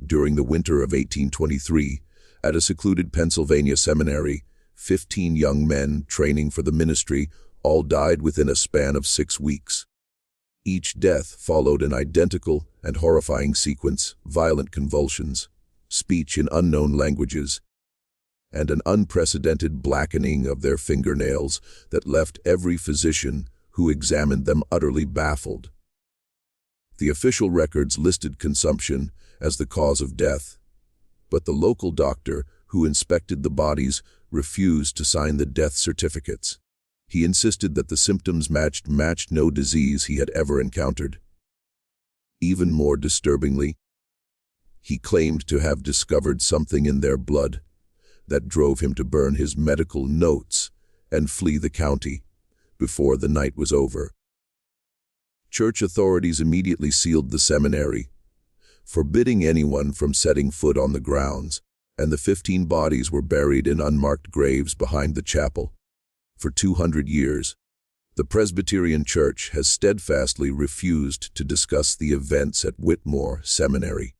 During the winter of 1823, at a secluded Pennsylvania seminary, 15 young men training for the ministry all died within a span of 6 weeks. Each death followed an identical and horrifying sequence: violent convulsions, speech in unknown languages, and an unprecedented blackening of their fingernails that left every physician who examined them utterly baffled. The official records listed consumption as the cause of death, but the local doctor who inspected the bodies refused to sign the death certificates. He insisted that the symptoms matched no disease he had ever encountered. Even more disturbingly, he claimed to have discovered something in their blood that drove him to burn his medical notes and flee the county before the night was over. Church authorities immediately sealed the seminary, forbidding anyone from setting foot on the grounds, and the 15 bodies were buried in unmarked graves behind the chapel. For 200 years, the Presbyterian Church has steadfastly refused to discuss the events at Whitmore Seminary.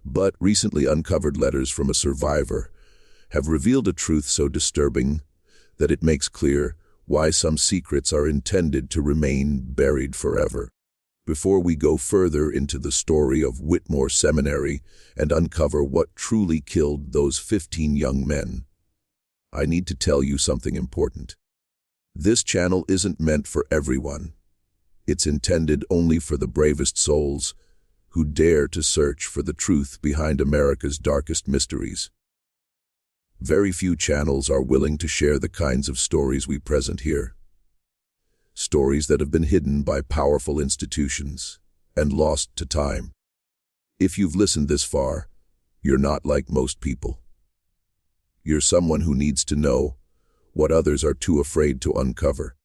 But recently uncovered letters from a survivor have revealed a truth so disturbing that it makes clear why some secrets are intended to remain buried forever. Before we go further into the story of Whitmore Seminary and uncover what truly killed those 15 young men, I need to tell you something important. This channel isn't meant for everyone. It's intended only for the bravest souls who dare to search for the truth behind America's darkest mysteries. Very few channels are willing to share the kinds of stories we present here. Stories that have been hidden by powerful institutions and lost to time. If you've listened this far, you're not like most people. You're someone who needs to know what others are too afraid to uncover.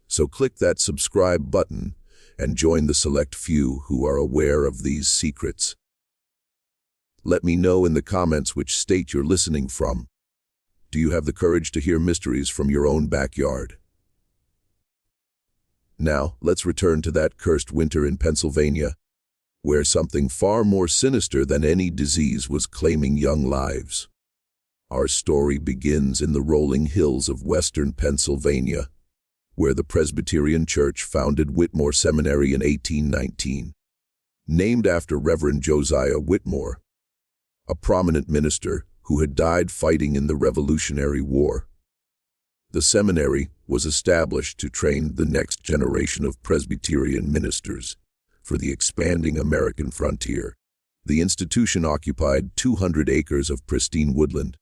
So click that subscribe button and join the select few who are aware of these secrets. Let me know in the comments which state you're listening from. Do you have the courage to hear mysteries from your own backyard? Now, let's return to that cursed winter in Pennsylvania, where something far more sinister than any disease was claiming young lives. Our story begins in the rolling hills of western Pennsylvania, where the Presbyterian Church founded Whitmore Seminary in 1819. Named after Reverend Josiah Whitmore, a prominent minister who had died fighting in the Revolutionary War. The seminary was established to train the next generation of Presbyterian ministers for the expanding American frontier. The institution occupied 200 acres of pristine woodland,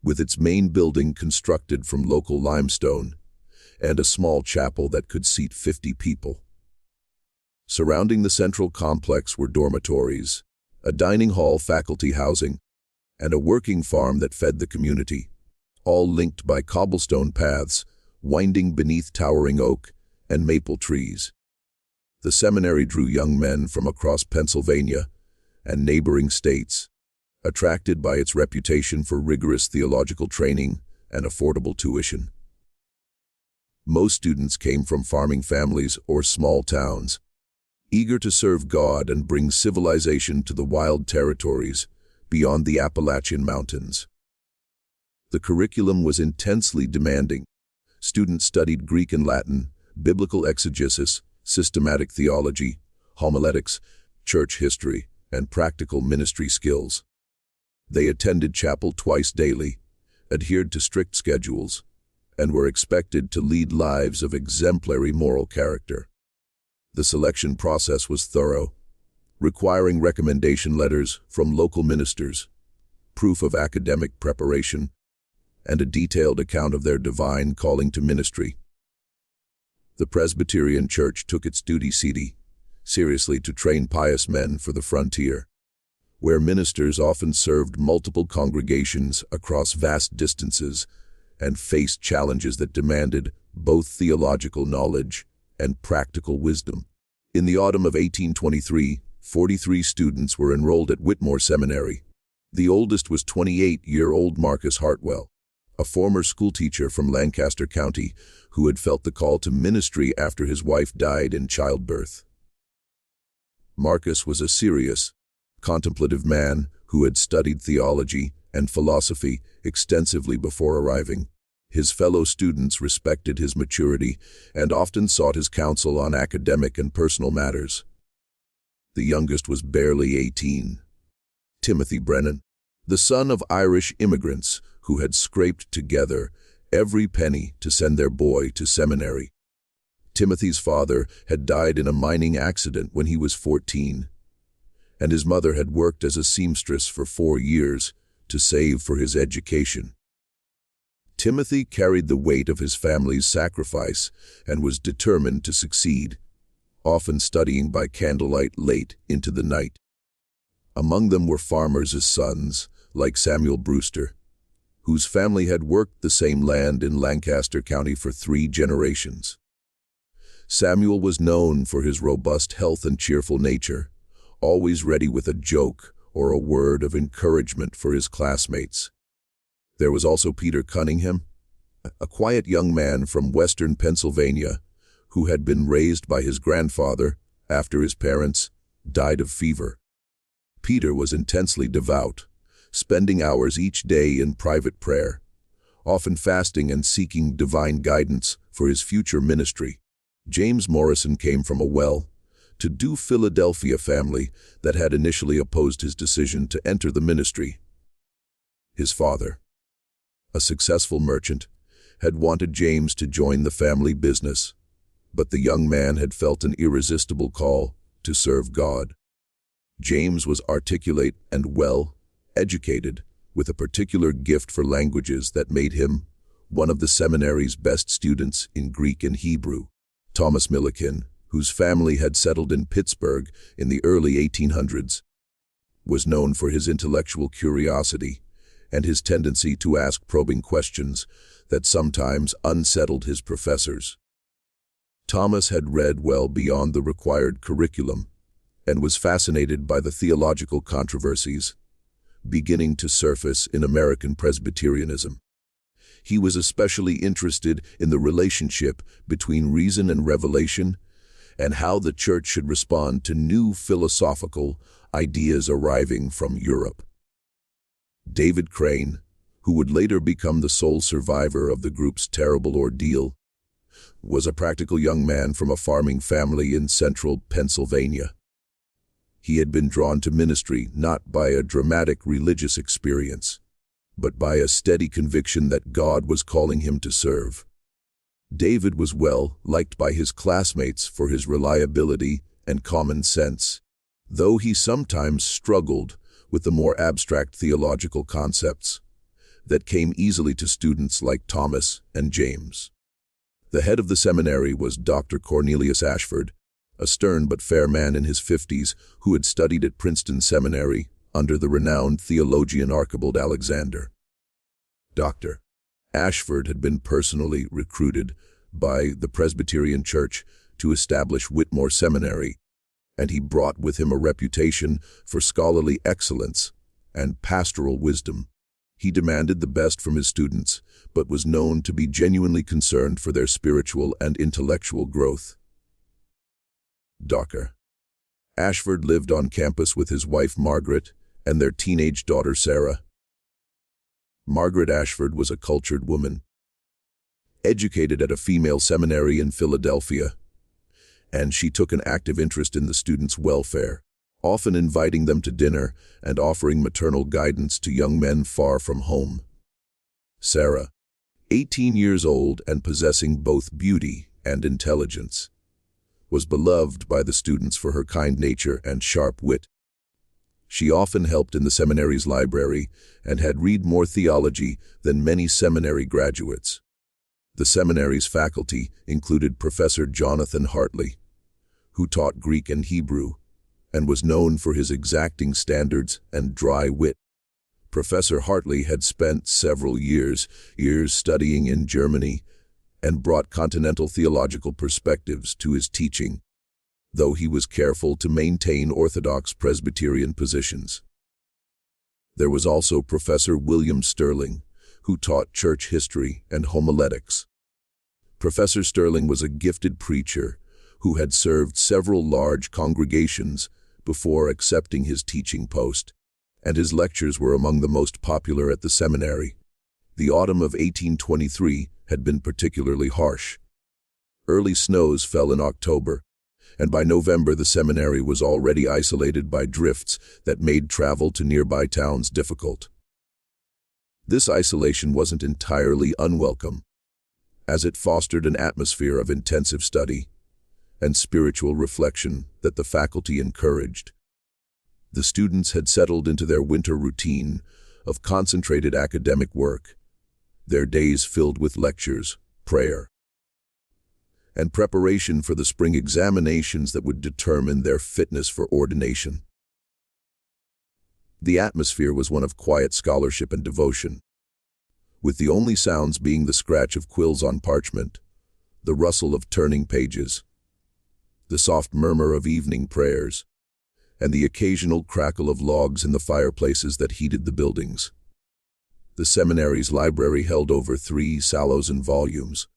with its main building constructed from local limestone and a small chapel that could seat 50 people. Surrounding the central complex were dormitories, a dining hall, faculty housing, and a working farm that fed the community, all linked by cobblestone paths winding beneath towering oak and maple trees. The seminary drew young men from across Pennsylvania and neighboring states, attracted by its reputation for rigorous theological training and affordable tuition. Most students came from farming families or small towns, eager to serve God and bring civilization to the wild territories beyond the Appalachian Mountains. The curriculum was intensely demanding. Students studied Greek and Latin, biblical exegesis, systematic theology, homiletics, church history, and practical ministry skills. They attended chapel twice daily, adhered to strict schedules, and were expected to lead lives of exemplary moral character. The selection process was thorough, requiring recommendation letters from local ministers, proof of academic preparation, and a detailed account of their divine calling to ministry. The Presbyterian Church took its duty seriously to train pious men for the frontier, where ministers often served multiple congregations across vast distances and faced challenges that demanded both theological knowledge and practical wisdom. In the autumn of 1823, 43 students were enrolled at Whitmore Seminary. The oldest was 28-year-old Marcus Hartwell, a former schoolteacher from Lancaster County who had felt the call to ministry after his wife died in childbirth. Marcus was a serious, contemplative man who had studied theology and philosophy extensively before arriving. His fellow students respected his maturity and often sought his counsel on academic and personal matters. The youngest was barely 18. Timothy Brennan, the son of Irish immigrants who had scraped together every penny to send their boy to seminary. Timothy's father had died in a mining accident when he was 14, and his mother had worked as a seamstress for 4 years to save for his education. Timothy carried the weight of his family's sacrifice and was determined to succeed, often studying by candlelight late into the night. Among them were farmers' sons, like Samuel Brewster, whose family had worked the same land in Lancaster County for 3 generations. Samuel was known for his robust health and cheerful nature, always ready with a joke or a word of encouragement for his classmates. There was also Peter Cunningham, a quiet young man from western Pennsylvania who had been raised by his grandfather after his parents died of fever. Peter was intensely devout, spending hours each day in private prayer, often fasting and seeking divine guidance for his future ministry. James Morrison came from a well-to-do Philadelphia family that had initially opposed his decision to enter the ministry. His father, a successful merchant, had wanted James to join the family business, but the young man had felt an irresistible call to serve God. James was articulate and well-educated, with a particular gift for languages that made him one of the seminary's best students in Greek and Hebrew. Thomas Milliken, whose family had settled in Pittsburgh in the early 1800s, was known for his intellectual curiosity and his tendency to ask probing questions that sometimes unsettled his professors. Thomas had read well beyond the required curriculum and was fascinated by the theological controversies beginning to surface in American Presbyterianism. He was especially interested in the relationship between reason and revelation and how the church should respond to new philosophical ideas arriving from Europe. David Crane, who would later become the sole survivor of the group's terrible ordeal, was a practical young man from a farming family in central Pennsylvania. He had been drawn to ministry not by a dramatic religious experience, but by a steady conviction that God was calling him to serve. David was well liked by his classmates for his reliability and common sense, though he sometimes struggled with the more abstract theological concepts that came easily to students like Thomas and James. The head of the seminary was Dr. Cornelius Ashford, a stern but fair man in his 50s who had studied at Princeton Seminary under the renowned theologian Archibald Alexander. Dr. Ashford had been personally recruited by the Presbyterian Church to establish Whitmore Seminary, and he brought with him a reputation for scholarly excellence and pastoral wisdom. He demanded the best from his students, but was known to be genuinely concerned for their spiritual and intellectual growth. Dr. Ashford lived on campus with his wife Margaret and their teenage daughter Sarah. Margaret Ashford was a cultured woman, educated at a female seminary in Philadelphia, and she took an active interest in the students' welfare, often inviting them to dinner and offering maternal guidance to young men far from home. Sarah, 18 years old and possessing both beauty and intelligence, was beloved by the students for her kind nature and sharp wit. She often helped in the seminary's library and had read more theology than many seminary graduates. The seminary's faculty included Professor Jonathan Hartley, who taught Greek and Hebrew, and was known for his exacting standards and dry wit. Professor Hartley had spent several years studying in Germany and brought continental theological perspectives to his teaching, though he was careful to maintain orthodox Presbyterian positions. There was also Professor William Sterling, who taught church history and homiletics. Professor Sterling was a gifted preacher who had served several large congregations before accepting his teaching post, and his lectures were among the most popular at the seminary. The autumn of 1823 had been particularly harsh. Early snows fell in October, and by November the seminary was already isolated by drifts that made travel to nearby towns difficult. This isolation wasn't entirely unwelcome, as it fostered an atmosphere of intensive study and spiritual reflection that the faculty encouraged. The students had settled into their winter routine of concentrated academic work, their days filled with lectures, prayer, and preparation for the spring examinations that would determine their fitness for ordination. The atmosphere was one of quiet scholarship and devotion, with the only sounds being the scratch of quills on parchment, the rustle of turning pages, the soft murmur of evening prayers, and the occasional crackle of logs in the fireplaces that heated the buildings. The seminary's library held over 3 Sallows volumes,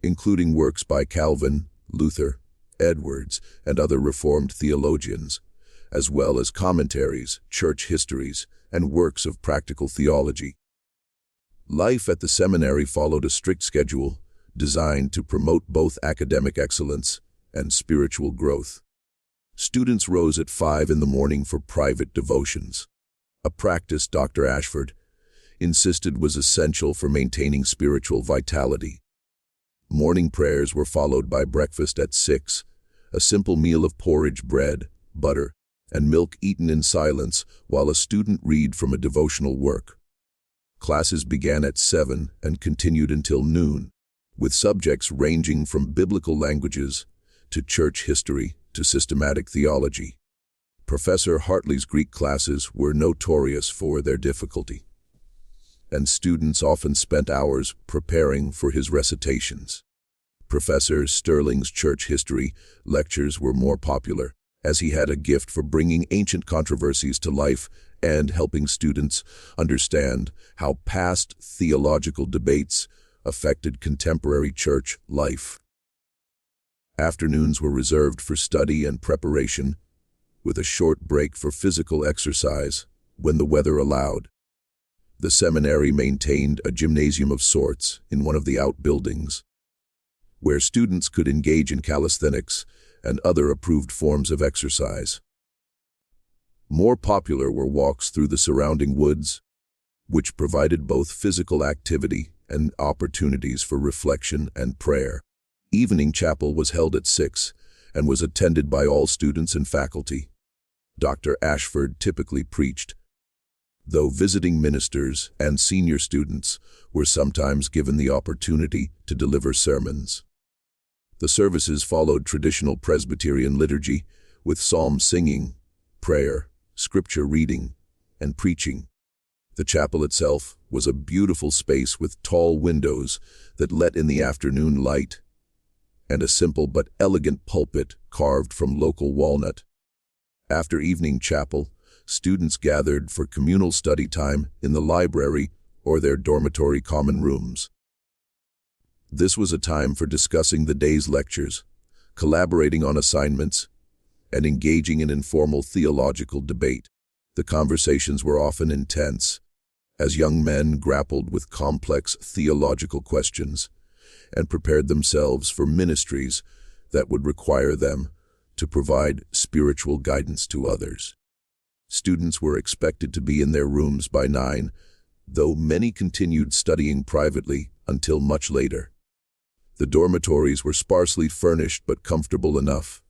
including works by Calvin, Luther, Edwards, and other Reformed theologians, as well as commentaries, church histories, and works of practical theology. Life at the seminary followed a strict schedule designed to promote both academic excellence and spiritual growth. Students rose at 5 in the morning for private devotions, a practice Dr. Ashford insisted was essential for maintaining spiritual vitality. Morning prayers were followed by breakfast at 6, a simple meal of porridge, bread, butter, and milk eaten in silence while a student read from a devotional work. Classes began at 7 and continued until noon, with subjects ranging from biblical languages to church history to systematic theology. Professor Hartley's Greek classes were notorious for their difficulty, and students often spent hours preparing for his recitations. Professor Sterling's church history lectures were more popular, as he had a gift for bringing ancient controversies to life and helping students understand how past theological debates affected contemporary church life. Afternoons were reserved for study and preparation, with a short break for physical exercise when the weather allowed. The seminary maintained a gymnasium of sorts in one of the outbuildings, where students could engage in calisthenics and other approved forms of exercise. More popular were walks through the surrounding woods, which provided both physical activity and opportunities for reflection and prayer. Evening chapel was held at 6 and was attended by all students and faculty. Dr. Ashford typically preached, though visiting ministers and senior students were sometimes given the opportunity to deliver sermons. The services followed traditional Presbyterian liturgy with psalm singing, prayer, scripture reading, and preaching. The chapel itself was a beautiful space with tall windows that let in the afternoon light, and a simple but elegant pulpit carved from local walnut. After evening chapel, students gathered for communal study time in the library or their dormitory common rooms. This was a time for discussing the day's lectures, collaborating on assignments, and engaging in informal theological debate. The conversations were often intense, as young men grappled with complex theological questions and prepared themselves for ministries that would require them to provide spiritual guidance to others. Students were expected to be in their rooms by 9, though many continued studying privately until much later. The dormitories were sparsely furnished but comfortable enough,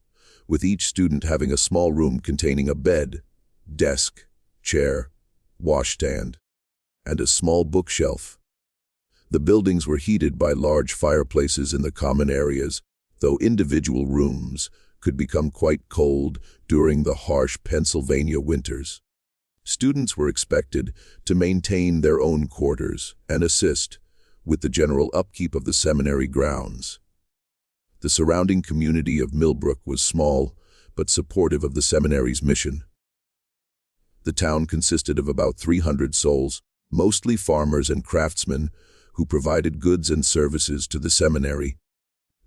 with each student having a small room containing a bed, desk, chair, washstand, and a small bookshelf. The buildings were heated by large fireplaces in the common areas, though individual rooms could become quite cold during the harsh Pennsylvania winters. Students were expected to maintain their own quarters and assist with the general upkeep of the seminary grounds. The surrounding community of Millbrook was small, but supportive of the seminary's mission. The town consisted of about 300 souls, mostly farmers and craftsmen, who provided goods and services to the seminary.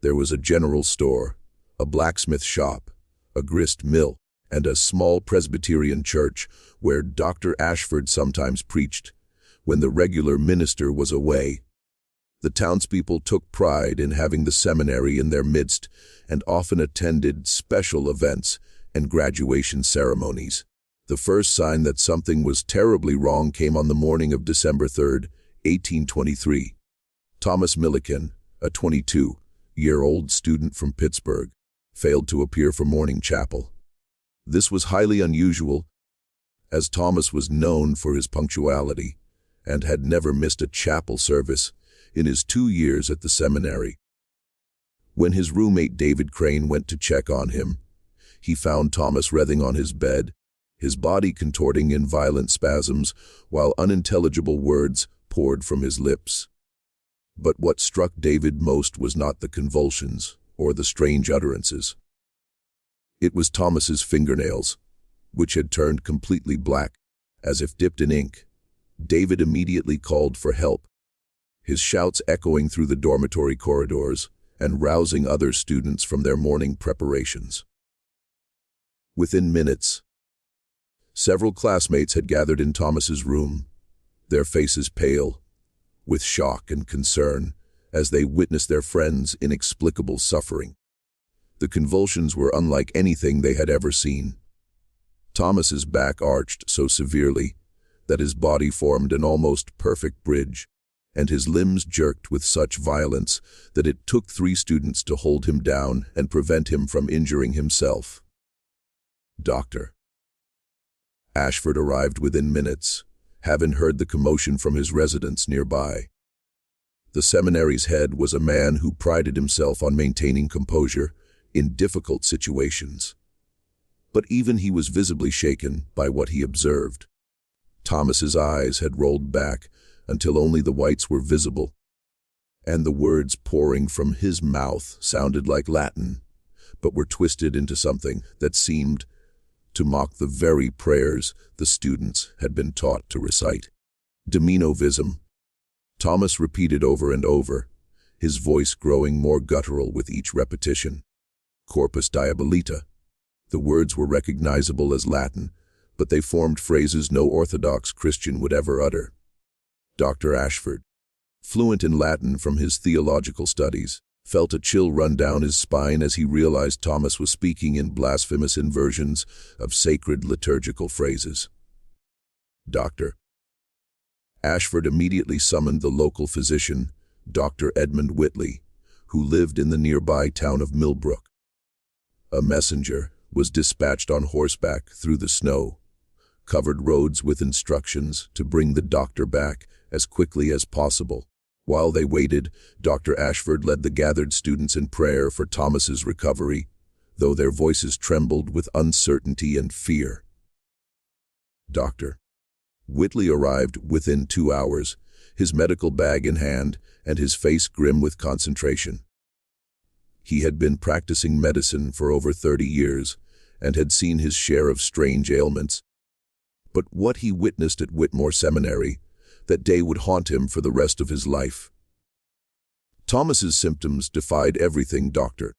There was a general store, a blacksmith shop, a grist mill, and a small Presbyterian church where Dr. Ashford sometimes preached when the regular minister was away. The townspeople took pride in having the seminary in their midst and often attended special events and graduation ceremonies. The first sign that something was terribly wrong came on the morning of December 3, 1823. Thomas Milliken, a 22-year-old student from Pittsburgh, failed to appear for morning chapel. This was highly unusual, as Thomas was known for his punctuality and had never missed a chapel service in his 2 years at the seminary. When his roommate David Crane went to check on him, he found Thomas writhing on his bed, his body contorting in violent spasms, while unintelligible words poured from his lips. But what struck David most was not the convulsions or the strange utterances. It was Thomas's fingernails, which had turned completely black, as if dipped in ink. David immediately called for help, his shouts echoing through the dormitory corridors and rousing other students from their morning preparations. Within minutes, several classmates had gathered in Thomas's room, their faces pale with shock and concern as they witnessed their friend's inexplicable suffering. The convulsions were unlike anything they had ever seen. Thomas's back arched so severely that his body formed an almost perfect bridge, and his limbs jerked with such violence that it took 3 students to hold him down and prevent him from injuring himself. Dr. Ashford arrived within minutes, having heard the commotion from his residence nearby. The seminary's head was a man who prided himself on maintaining composure in difficult situations. But even he was visibly shaken by what he observed. Thomas's eyes had rolled back until only the whites were visible, and the words pouring from his mouth sounded like Latin, but were twisted into something that seemed to mock the very prayers the students had been taught to recite. Diminovism, Thomas repeated over and over, his voice growing more guttural with each repetition. Corpus diabolita. The words were recognizable as Latin, but they formed phrases no Orthodox Christian would ever utter. Dr. Ashford, fluent in Latin from his theological studies, felt a chill run down his spine as he realized Thomas was speaking in blasphemous inversions of sacred liturgical phrases. Dr. Ashford immediately summoned the local physician, Dr. Edmund Whitley, who lived in the nearby town of Millbrook. A messenger was dispatched on horseback through the snow, covered roads with instructions to bring the doctor back as quickly as possible. While they waited, Dr. Ashford led the gathered students in prayer for Thomas's recovery, though their voices trembled with uncertainty and fear. Dr. Whitley arrived within 2 hours, his medical bag in hand and his face grim with concentration. He had been practicing medicine for over 30 years and had seen his share of strange ailments. But what he witnessed at Whitmore Seminary that day would haunt him for the rest of his life. Thomas's symptoms defied everything Dr.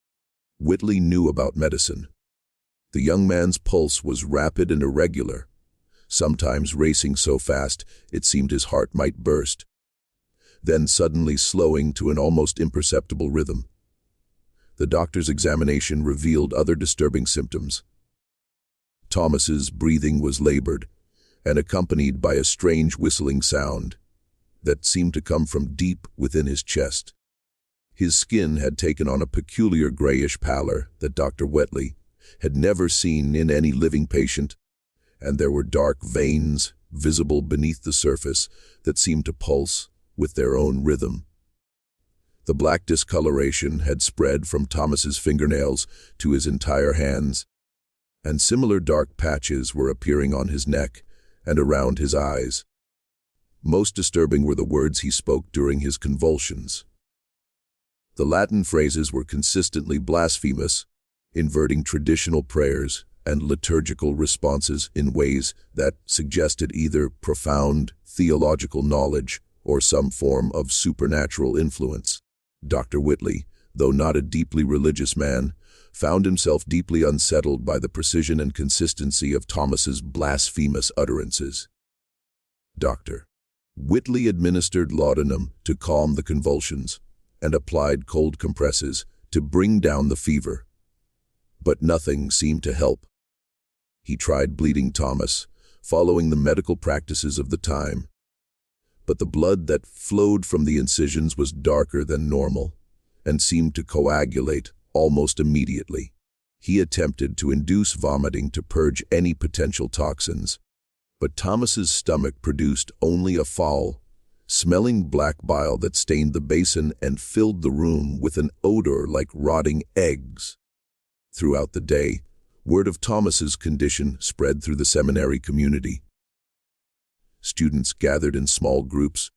Whitley knew about medicine. The young man's pulse was rapid and irregular, sometimes racing so fast it seemed his heart might burst, then suddenly slowing to an almost imperceptible rhythm. The doctor's examination revealed other disturbing symptoms. Thomas's breathing was labored and accompanied by a strange whistling sound that seemed to come from deep within his chest. His skin had taken on a peculiar grayish pallor that Dr. Whitley had never seen in any living patient, and there were dark veins visible beneath the surface that seemed to pulse with their own rhythm. The black discoloration had spread from Thomas's fingernails to his entire hands, and similar dark patches were appearing on his neck and around his eyes. Most disturbing were the words he spoke during his convulsions. The Latin phrases were consistently blasphemous, inverting traditional prayers and liturgical responses in ways that suggested either profound theological knowledge or some form of supernatural influence. Dr. Whitley though not a deeply religious man, found himself deeply unsettled by the precision and consistency of Thomas's blasphemous utterances. Dr. Whitley administered laudanum to calm the convulsions and applied cold compresses to bring down the fever. But nothing seemed to help. He tried bleeding Thomas, following the medical practices of the time. But the blood that flowed from the incisions was darker than normal and seemed to coagulate almost immediately. He attempted to induce vomiting to purge any potential toxins, but Thomas's stomach produced only a foul, smelling black bile that stained the basin and filled the room with an odor like rotting eggs. Throughout the day, word of Thomas's condition spread through the seminary community. Students gathered in small groups,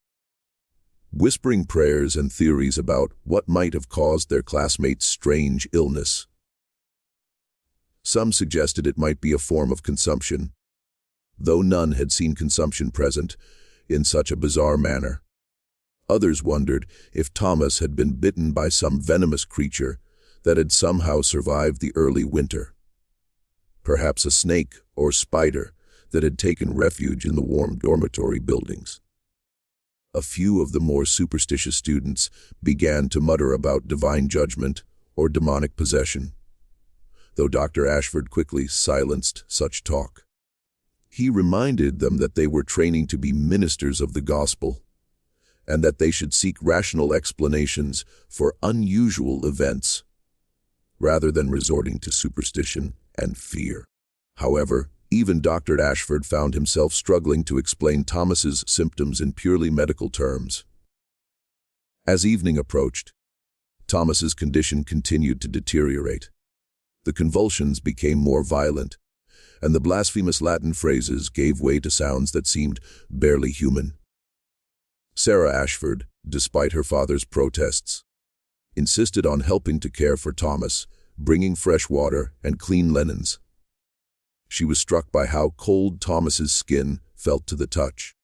whispering prayers and theories about what might have caused their classmates' strange illness. Some suggested it might be a form of consumption, though none had seen consumption present in such a bizarre manner. Others wondered if Thomas had been bitten by some venomous creature that had somehow survived the early winter. Perhaps a snake or spider that had taken refuge in the warm dormitory buildings. A few of the more superstitious students began to mutter about divine judgment or demonic possession, though Dr. Ashford quickly silenced such talk. He reminded them that they were training to be ministers of the gospel, and that they should seek rational explanations for unusual events, rather than resorting to superstition and fear. However, even Dr. Ashford found himself struggling to explain Thomas's symptoms in purely medical terms. As evening approached, Thomas's condition continued to deteriorate. The convulsions became more violent, and the blasphemous Latin phrases gave way to sounds that seemed barely human. Sarah Ashford, despite her father's protests, insisted on helping to care for Thomas, bringing fresh water and clean linens. She was struck by how cold Thomas's skin felt to the touch,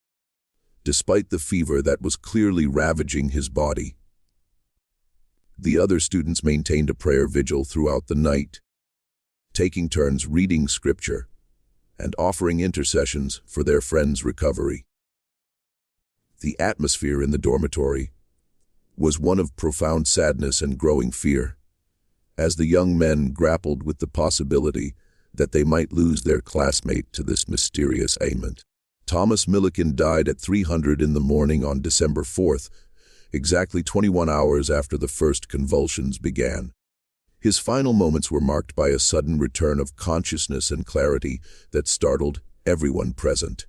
despite the fever that was clearly ravaging his body. The other students maintained a prayer vigil throughout the night, taking turns reading scripture and offering intercessions for their friend's recovery. The atmosphere in the dormitory was one of profound sadness and growing fear, as the young men grappled with the possibility that they might lose their classmate to this mysterious ailment. Thomas Milliken died at 300 in the morning on December 4th, exactly 21 hours after the first convulsions began. His final moments were marked by a sudden return of consciousness and clarity that startled everyone present.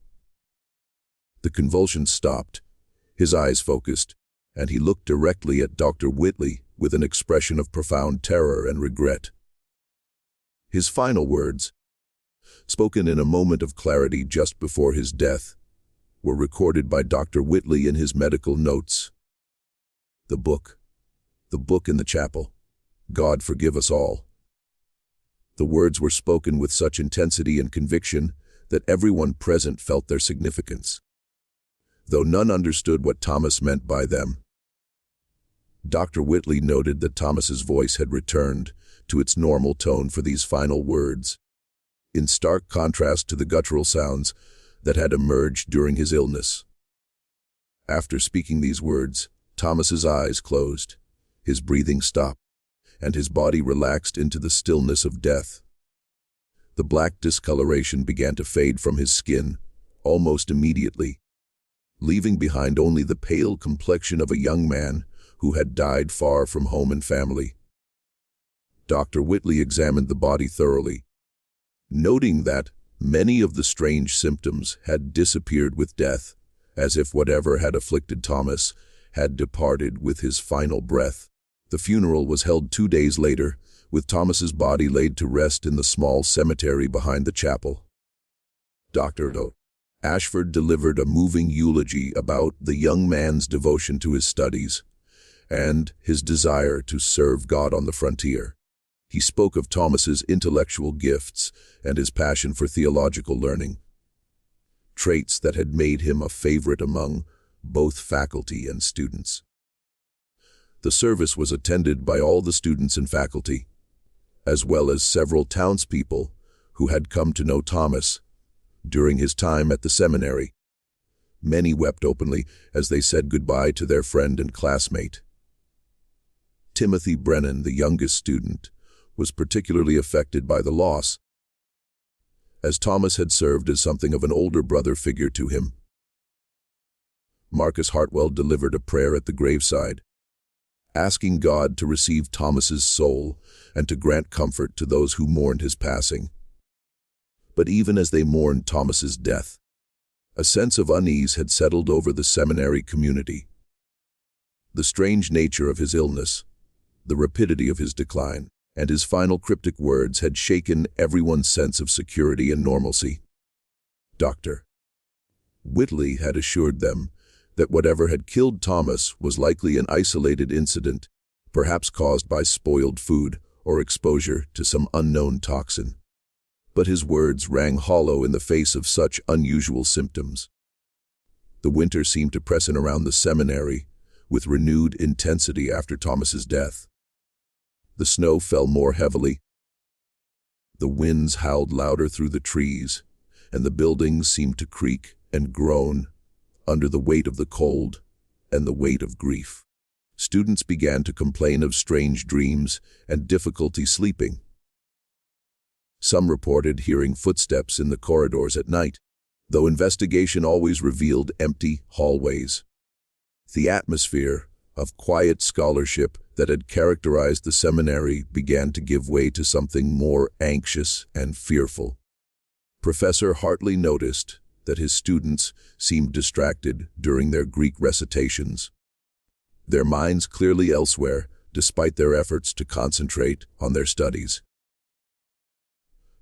The convulsions stopped, his eyes focused, and he looked directly at Dr. Whitley with an expression of profound terror and regret. His final words, spoken in a moment of clarity just before his death, were recorded by Dr. Whitley in his medical notes. The book in the chapel, God forgive us all. The words were spoken with such intensity and conviction that everyone present felt their significance, though none understood what Thomas meant by them. Dr. Whitley noted that Thomas's voice had returned to its normal tone for these final words, in stark contrast to the guttural sounds that had emerged during his illness. After speaking these words, Thomas's eyes closed, his breathing stopped, and his body relaxed into the stillness of death. The black discoloration began to fade from his skin almost immediately, leaving behind only the pale complexion of a young man who had died far from home and family. Dr. Whitley examined the body thoroughly, noting that many of the strange symptoms had disappeared with death, as if whatever had afflicted Thomas had departed with his final breath. The funeral was held 2 days later, with Thomas's body laid to rest in the small cemetery behind the chapel. Dr. Ashford delivered a moving eulogy about the young man's devotion to his studies and his desire to serve God on the frontier. He spoke of Thomas's intellectual gifts and his passion for theological learning, traits that had made him a favorite among both faculty and students. The service was attended by all the students and faculty, as well as several townspeople who had come to know Thomas during his time at the seminary. Many wept openly as they said goodbye to their friend and classmate. Timothy Brennan, the youngest student, was particularly affected by the loss, as Thomas had served as something of an older brother figure to him. Marcus Hartwell delivered a prayer at the graveside, asking God to receive Thomas's soul and to grant comfort to those who mourned his passing. But even as they mourned Thomas's death, a sense of unease had settled over the seminary community. The strange nature of his illness, the rapidity of his decline, and his final cryptic words had shaken everyone's sense of security and normalcy. Dr. Whitley had assured them that whatever had killed Thomas was likely an isolated incident, perhaps caused by spoiled food or exposure to some unknown toxin. But his words rang hollow in the face of such unusual symptoms. The winter seemed to press in around the seminary with renewed intensity after Thomas's death. The snow fell more heavily. The winds howled louder through the trees, and the buildings seemed to creak and groan under the weight of the cold and the weight of grief. Students began to complain of strange dreams and difficulty sleeping. Some reported hearing footsteps in the corridors at night, though investigation always revealed empty hallways. The atmosphere of quiet scholarship that had characterized the seminary began to give way to something more anxious and fearful. Professor Hartley noticed that his students seemed distracted during their Greek recitations, their minds clearly elsewhere despite their efforts to concentrate on their studies.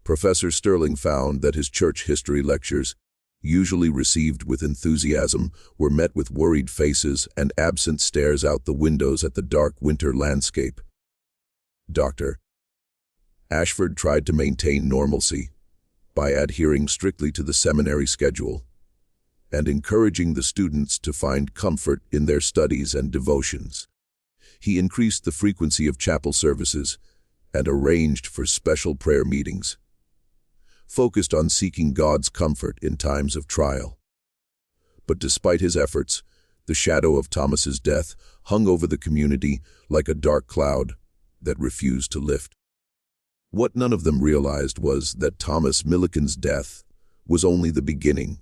Professor Sterling found that his church history lectures, usually received with enthusiasm, were met with worried faces and absent stares out the windows at the dark winter landscape. Dr. Ashford tried to maintain normalcy by adhering strictly to the seminary schedule and encouraging the students to find comfort in their studies and devotions. He increased the frequency of chapel services and arranged for special prayer meetings, focused on seeking God's comfort in times of trial. But despite his efforts, the shadow of Thomas's death hung over the community like a dark cloud that refused to lift. What none of them realized was that Thomas Milliken's death was only the beginning.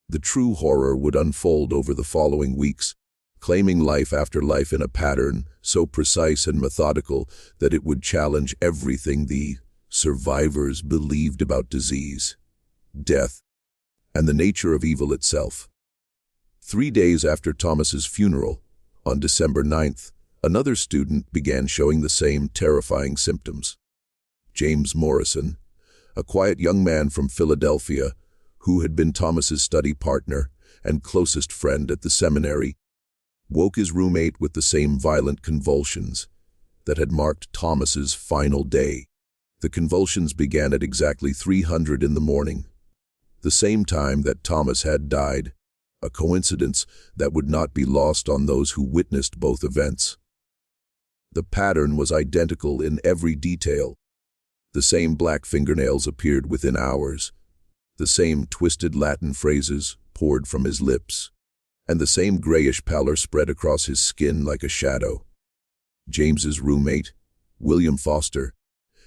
The true horror would unfold over the following weeks, claiming life after life in a pattern so precise and methodical that it would challenge everything the survivors believed about disease, death, and the nature of evil itself. 3 days after Thomas's funeral, on December 9th, another student began showing the same terrifying symptoms. James Morrison, a quiet young man from Philadelphia who had been Thomas's study partner and closest friend at the seminary, woke his roommate with the same violent convulsions that had marked Thomas's final day. The convulsions began at exactly 300 in the morning, the same time that Thomas had died, a coincidence that would not be lost on those who witnessed both events. The pattern was identical in every detail. The same black fingernails appeared within hours, the same twisted Latin phrases poured from his lips, and the same grayish pallor spread across his skin like a shadow. James's roommate, William Foster,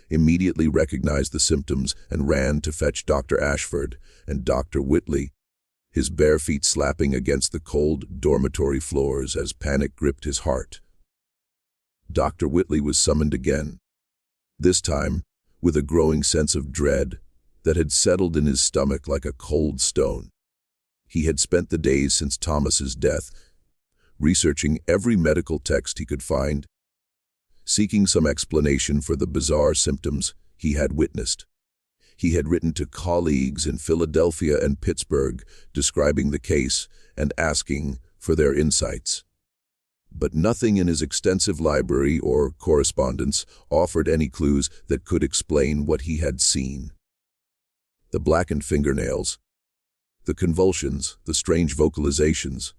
immediately recognized the symptoms and ran to fetch Dr. Ashford and Dr. Whitley, his bare feet slapping against the cold dormitory floors as panic gripped his heart. Dr. Whitley was summoned again, this time with a growing sense of dread that had settled in his stomach like a cold stone. He had spent the days since Thomas's death researching every medical text he could find, seeking some explanation for the bizarre symptoms he had witnessed. He had written to colleagues in Philadelphia and Pittsburgh describing the case and asking for their insights. But nothing in his extensive library or correspondence offered any clues that could explain what he had seen. The blackened fingernails, the convulsions, the strange vocalizations,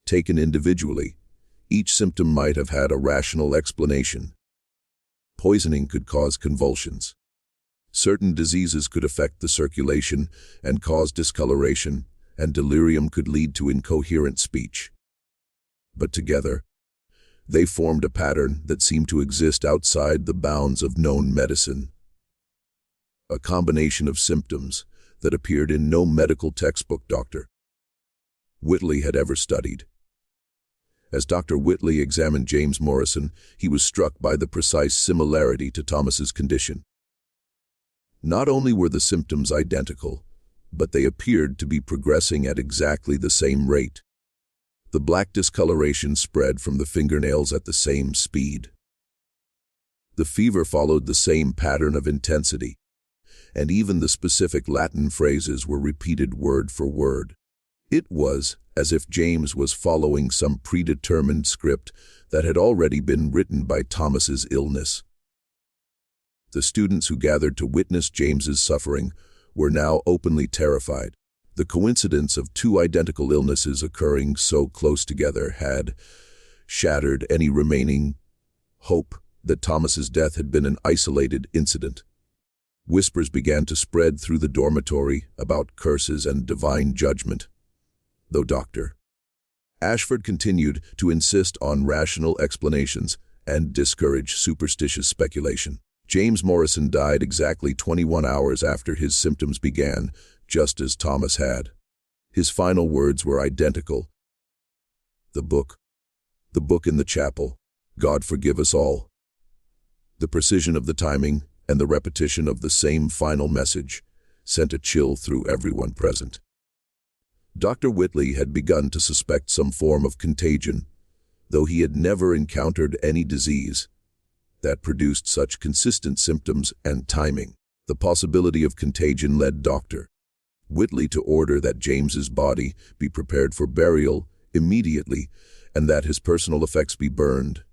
taken individually, Each symptom might have had a rational explanation. Poisoning could cause convulsions. Certain diseases could affect the circulation and cause discoloration, and delirium could lead to incoherent speech. But together, they formed a pattern that seemed to exist outside the bounds of known medicine. A combination of symptoms that appeared in no medical textbook Dr. Whitley had ever studied. As Dr. Whitley examined James Morrison, he was struck by the precise similarity to Thomas's condition. Not only were the symptoms identical, but they appeared to be progressing at exactly the same rate. The black discoloration spread from the fingernails at the same speed. The fever followed the same pattern of intensity, and even the specific Latin phrases were repeated word for word. It was as if James was following some predetermined script that had already been written by Thomas's illness. The students who gathered to witness James's suffering were now openly terrified. The coincidence of two identical illnesses occurring so close together had shattered any remaining hope that Thomas's death had been an isolated incident. Whispers began to spread through the dormitory about curses and divine judgment, though Dr. Ashford continued to insist on rational explanations and discourage superstitious speculation. James Morrison died exactly 21 hours after his symptoms began, just as Thomas had. His final words were identical. The book in the chapel, God forgive us all. The precision of the timing and the repetition of the same final message sent a chill through everyone present. Dr. Whitley had begun to suspect some form of contagion, though he had never encountered any disease that produced such consistent symptoms and timing. The possibility of contagion led Dr. Whitley to order that James's body be prepared for burial immediately and that his personal effects be burned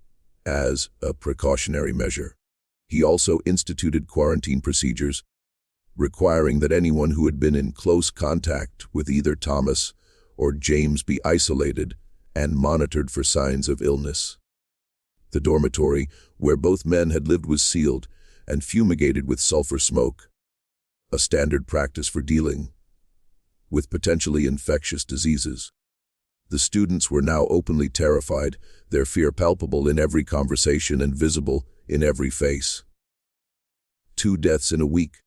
as a precautionary measure. He also instituted quarantine procedures, requiring that anyone who had been in close contact with either Thomas or James be isolated and monitored for signs of illness. The dormitory where both men had lived was sealed and fumigated with sulfur smoke, a standard practice for dealing with potentially infectious diseases. The students were now openly terrified, their fear palpable in every conversation and visible in every face. 2 deaths in a week,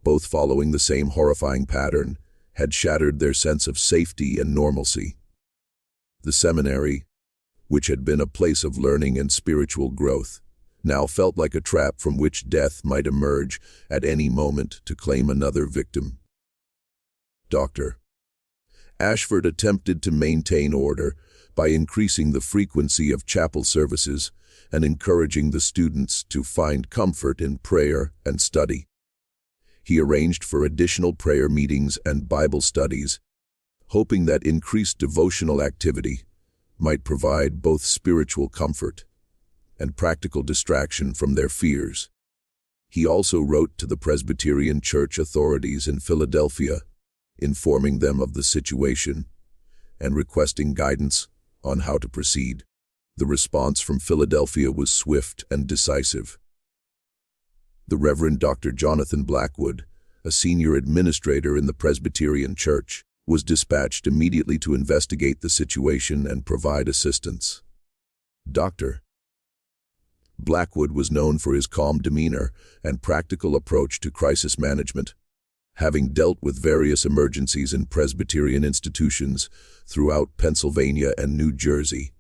both following the same horrifying pattern, had shattered their sense of safety and normalcy. The seminary, which had been a place of learning and spiritual growth, now felt like a trap from which death might emerge at any moment to claim another victim. Dr. Ashford attempted to maintain order by increasing the frequency of chapel services and encouraging the students to find comfort in prayer and study. He arranged for additional prayer meetings and Bible studies, hoping that increased devotional activity might provide both spiritual comfort and practical distraction from their fears. He also wrote to the Presbyterian church authorities in Philadelphia, informing them of the situation and requesting guidance on how to proceed. The response from Philadelphia was swift and decisive. The Reverend Dr. Jonathan Blackwood, a senior administrator in the Presbyterian church, was dispatched immediately to investigate the situation and provide assistance. Dr. Blackwood was known for his calm demeanor and practical approach to crisis management, having dealt with various emergencies in Presbyterian institutions throughout Pennsylvania and New Jersey.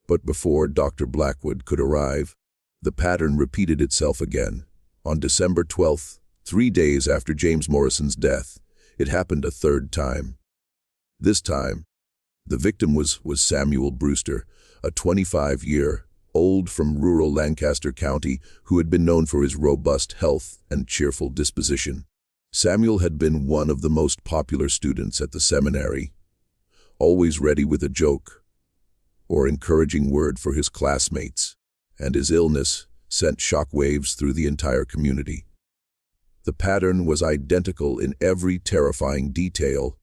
But before Dr. Blackwood could arrive, the pattern repeated itself again. On December 12th, 3 days after James Morrison's death, it happened a third time. This time, the victim was Samuel Brewster, a 25-year-old from rural Lancaster County who had been known for his robust health and cheerful disposition. Samuel had been one of the most popular students at the seminary, always ready with a joke or encouraging word for his classmates, and his illness sent shockwaves through the entire community. The pattern was identical in every terrifying detail: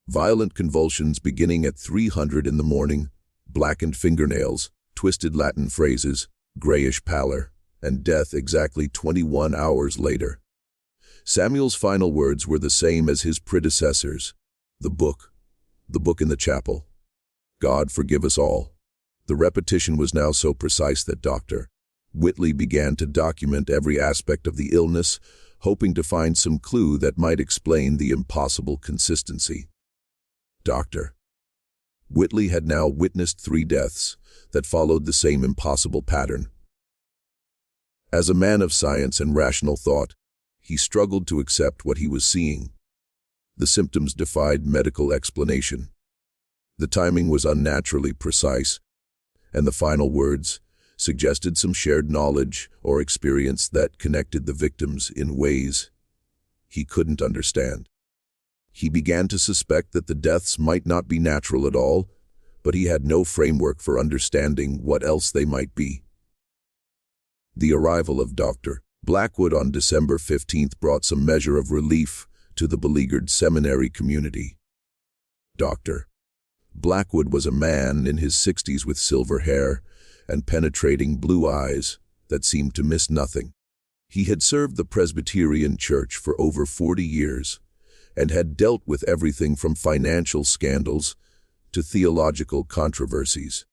violent convulsions beginning at 300 in the morning, blackened fingernails, twisted Latin phrases, grayish pallor, and death exactly 21 hours later. Samuel's final words were the same as his predecessors. The book in the chapel. God forgive us all. The repetition was now so precise that Dr. Whitley began to document every aspect of the illness, hoping to find some clue that might explain the impossible consistency. Dr. Whitley had now witnessed 3 deaths that followed the same impossible pattern. As a man of science and rational thought, he struggled to accept what he was seeing. The symptoms defied medical explanation. The timing was unnaturally precise, and the final words suggested some shared knowledge or experience that connected the victims in ways he couldn't understand. He began to suspect that the deaths might not be natural at all, but he had no framework for understanding what else they might be. The arrival of Dr. Blackwood on December 15th brought some measure of relief to the beleaguered seminary community. Dr. Blackwood was a man in his 60s with silver hair and penetrating blue eyes that seemed to miss nothing. He had served the Presbyterian Church for over 40 years and had dealt with everything from financial scandals to theological controversies.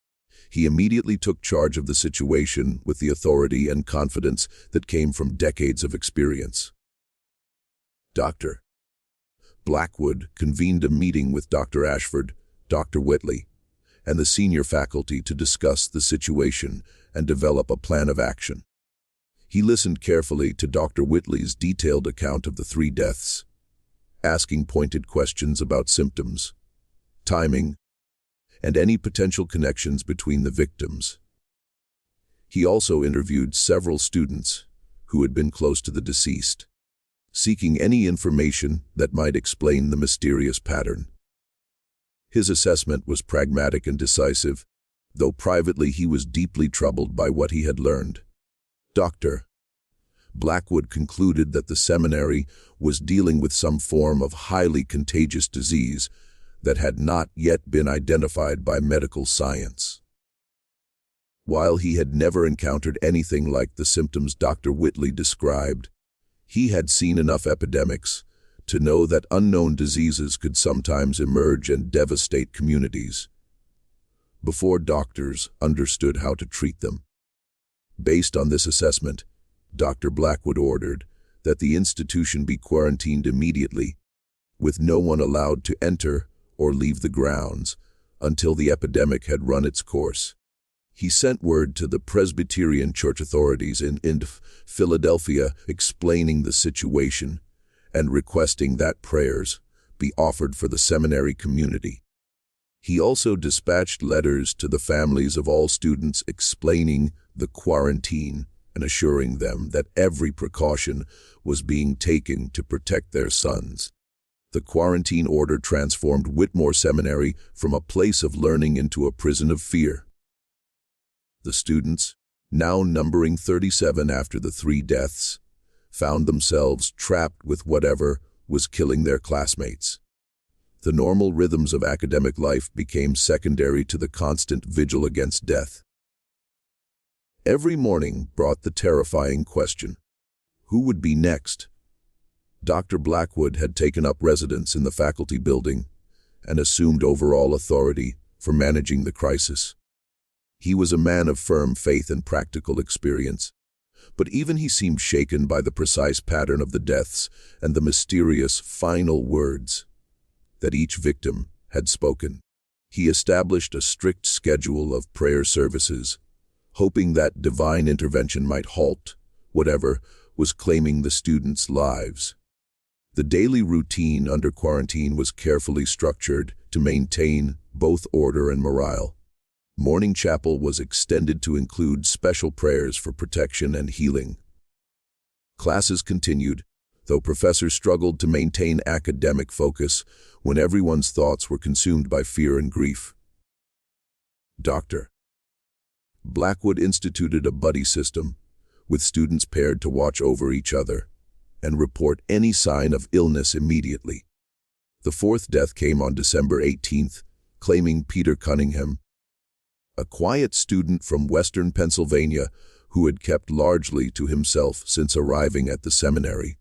He immediately took charge of the situation with the authority and confidence that came from decades of experience. Dr. Blackwood convened a meeting with Dr. Ashford, Dr. Whitley, and the senior faculty to discuss the situation and develop a plan of action. He listened carefully to Dr. Whitley's detailed account of the 3 deaths, asking pointed questions about symptoms, timing, and any potential connections between the victims. He also interviewed several students who had been close to the deceased, seeking any information that might explain the mysterious pattern. His assessment was pragmatic and decisive, though privately he was deeply troubled by what he had learned. Dr. Blackwood concluded that the seminary was dealing with some form of highly contagious disease that had not yet been identified by medical science. While he had never encountered anything like the symptoms Dr. Whitley described, he had seen enough epidemics to know that unknown diseases could sometimes emerge and devastate communities before doctors understood how to treat them. Based on this assessment, Dr. Blackwood ordered that the institution be quarantined immediately, with no one allowed to enter or leave the grounds until the epidemic had run its course. He sent word to the Presbyterian church authorities in Philadelphia explaining the situation and requesting that prayers be offered for the seminary community. He also dispatched letters to the families of all students explaining the quarantine and assuring them that every precaution was being taken to protect their sons. The quarantine order transformed Whitmore Seminary from a place of learning into a prison of fear. The students, now numbering 37 after the 3 deaths, found themselves trapped with whatever was killing their classmates. The normal rhythms of academic life became secondary to the constant vigil against death. Every morning brought the terrifying question: who would be next? Dr. Blackwood had taken up residence in the faculty building and assumed overall authority for managing the crisis. He was a man of firm faith and practical experience, but even he seemed shaken by the precise pattern of the deaths and the mysterious final words that each victim had spoken. He established a strict schedule of prayer services, hoping that divine intervention might halt whatever was claiming the students' lives. The daily routine under quarantine was carefully structured to maintain both order and morale. Morning chapel was extended to include special prayers for protection and healing. Classes continued, though professors struggled to maintain academic focus when everyone's thoughts were consumed by fear and grief. Dr. Blackwood instituted a buddy system, with students paired to watch over each other and report any sign of illness immediately. The 4th death came on December 18th, claiming Peter Cunningham, a quiet student from western Pennsylvania who had kept largely to himself since arriving at the seminary.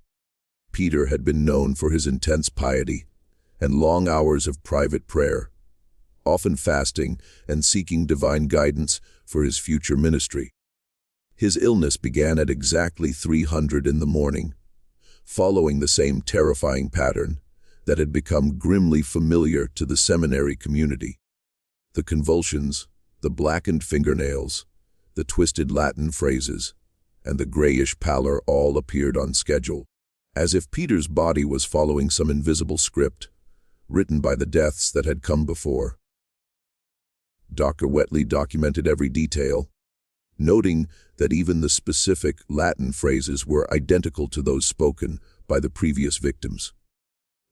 Peter had been known for his intense piety and long hours of private prayer, often fasting and seeking divine guidance for his future ministry. His illness began at exactly 300 in the morning, following the same terrifying pattern that had become grimly familiar to the seminary community. The convulsions, the blackened fingernails, the twisted Latin phrases, and the grayish pallor all appeared on schedule, as if Peter's body was following some invisible script, written by the deaths that had come before. Dr. Whitley documented every detail, noting that even the specific Latin phrases were identical to those spoken by the previous victims.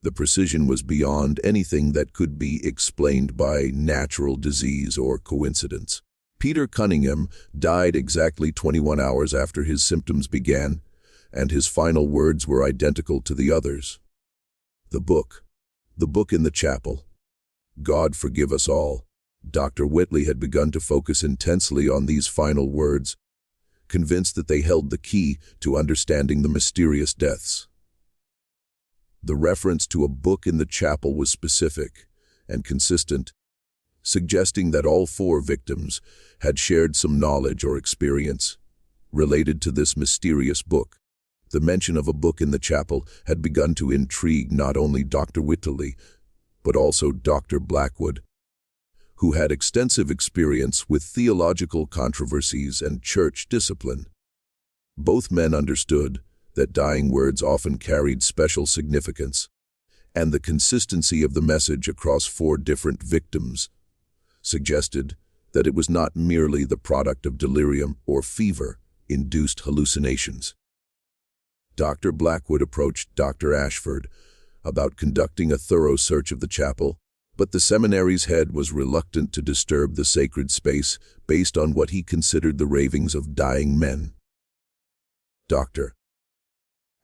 The precision was beyond anything that could be explained by natural disease or coincidence. Peter Cunningham died exactly 21 hours after his symptoms began, and his final words were identical to the others. The book in the chapel. God forgive us all. Dr. Whitley had begun to focus intensely on these final words, convinced that they held the key to understanding the mysterious deaths. The reference to a book in the chapel was specific and consistent, suggesting that all 4 victims had shared some knowledge or experience related to this mysterious book. The mention of a book in the chapel had begun to intrigue not only Dr. Whitley, but also Dr. Blackwood, who had extensive experience with theological controversies and church discipline. Both men understood that dying words often carried special significance, and the consistency of the message across 4 different victims suggested that it was not merely the product of delirium or fever-induced hallucinations. Dr. Blackwood approached Dr. Ashford about conducting a thorough search of the chapel, but the seminary's head was reluctant to disturb the sacred space based on what he considered the ravings of dying men. Dr.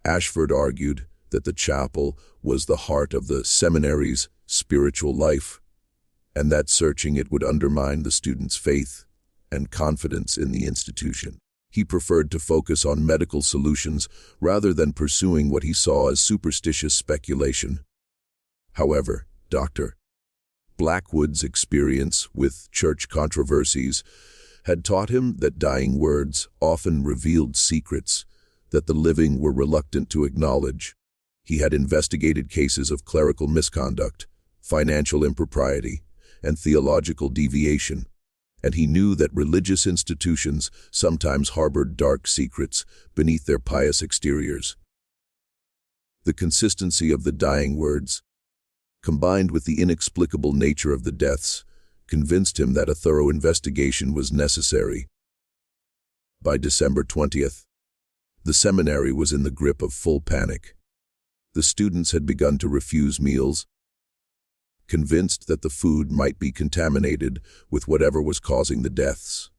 Ashford argued that the chapel was the heart of the seminary's spiritual life, and that searching it would undermine the students' faith and confidence in the institution. He preferred to focus on medical solutions rather than pursuing what he saw as superstitious speculation. However, Dr. Blackwood's experience with church controversies had taught him that dying words often revealed secrets that the living were reluctant to acknowledge. He had investigated cases of clerical misconduct, financial impropriety, and theological deviation, and he knew that religious institutions sometimes harbored dark secrets beneath their pious exteriors. The consistency of the dying words, combined with the inexplicable nature of the deaths, convinced him that a thorough investigation was necessary. By December 20th, the seminary was in the grip of full panic. The students had begun to refuse meals, convinced that the food might be contaminated with whatever was causing the deaths.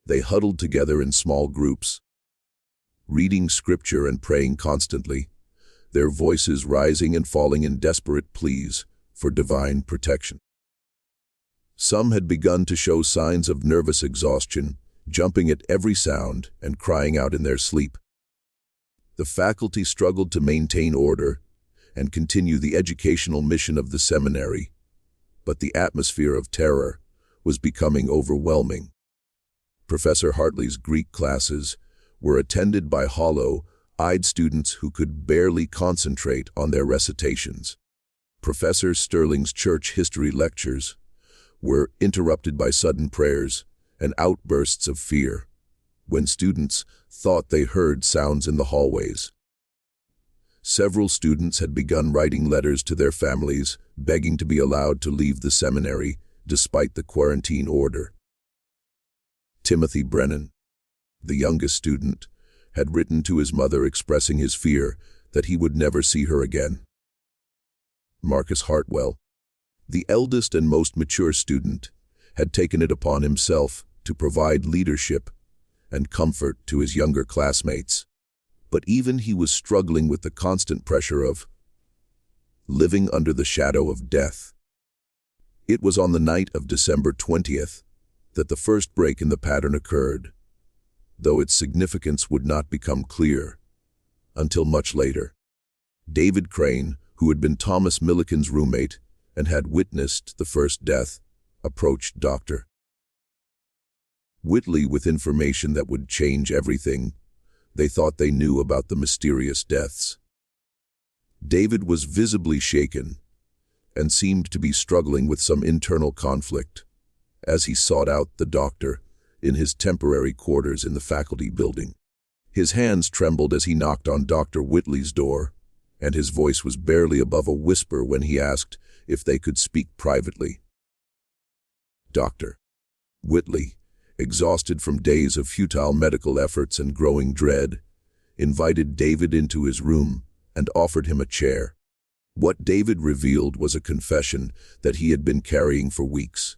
They huddled together in small groups, reading scripture and praying constantly, their voices rising and falling in desperate pleas for divine protection. Some had begun to show signs of nervous exhaustion, jumping at every sound and crying out in their sleep. The faculty struggled to maintain order and continue the educational mission of the seminary, but the atmosphere of terror was becoming overwhelming. Professor Hartley's Greek classes were attended by hollow-eyed students who could barely concentrate on their recitations. Professor Sterling's church history lectures were interrupted by sudden prayers and outbursts of fear when students thought they heard sounds in the hallways. Several students had begun writing letters to their families, begging to be allowed to leave the seminary despite the quarantine order. Timothy Brennan, the youngest student, had written to his mother expressing his fear that he would never see her again. Marcus Hartwell, the eldest and most mature student, had taken it upon himself to provide leadership and comfort to his younger classmates. But even he was struggling with the constant pressure of living under the shadow of death. It was on the night of December 20th that the first break in the pattern occurred, though its significance would not become clear until much later. David Crane, who had been Thomas Milliken's roommate and had witnessed the first death, approached Dr. Whitley with information that would change everything they thought they knew about the mysterious deaths. David was visibly shaken and seemed to be struggling with some internal conflict as he sought out the doctor in his temporary quarters in the faculty building. His hands trembled as he knocked on Dr. Whitley's door, and his voice was barely above a whisper when he asked if they could speak privately. Dr. Whitley, exhausted from days of futile medical efforts and growing dread, invited David into his room and offered him a chair. What David revealed was a confession that he had been carrying for weeks,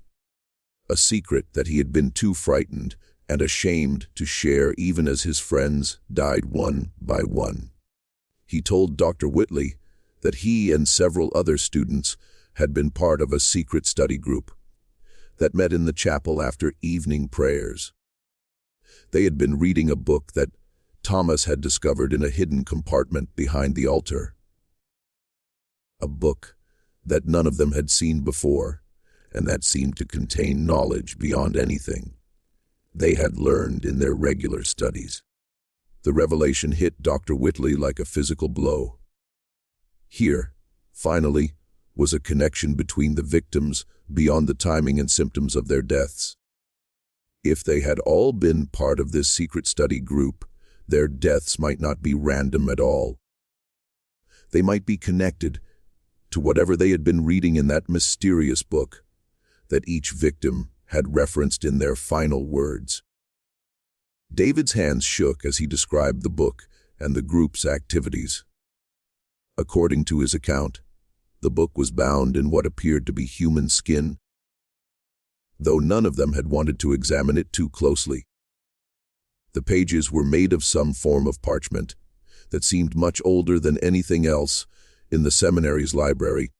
a secret that he had been too frightened and ashamed to share even as his friends died one by one. He told Dr. Whitley that he and several other students had been part of a secret study group that met in the chapel after evening prayers. They had been reading a book that Thomas had discovered in a hidden compartment behind the altar. A book that none of them had seen before, and that seemed to contain knowledge beyond anything they had learned in their regular studies. The revelation hit Dr. Whitley like a physical blow. Here, finally, was a connection between the victims beyond the timing and symptoms of their deaths. If they had all been part of this secret study group, their deaths might not be random at all. They might be connected to whatever they had been reading in that mysterious book that each victim had referenced in their final words. David's hands shook as he described the book and the group's activities. According to his account, the book was bound in what appeared to be human skin, though none of them had wanted to examine it too closely. The pages were made of some form of parchment that seemed much older than anything else in the seminary's library,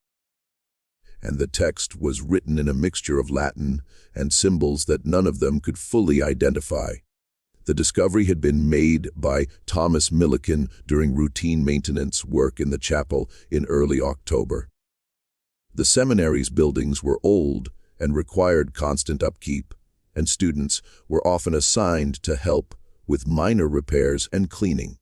and the text was written in a mixture of Latin and symbols that none of them could fully identify. The discovery had been made by Thomas Milliken during routine maintenance work in the chapel in early October. The seminary's buildings were old and required constant upkeep, and students were often assigned to help with minor repairs and cleaning.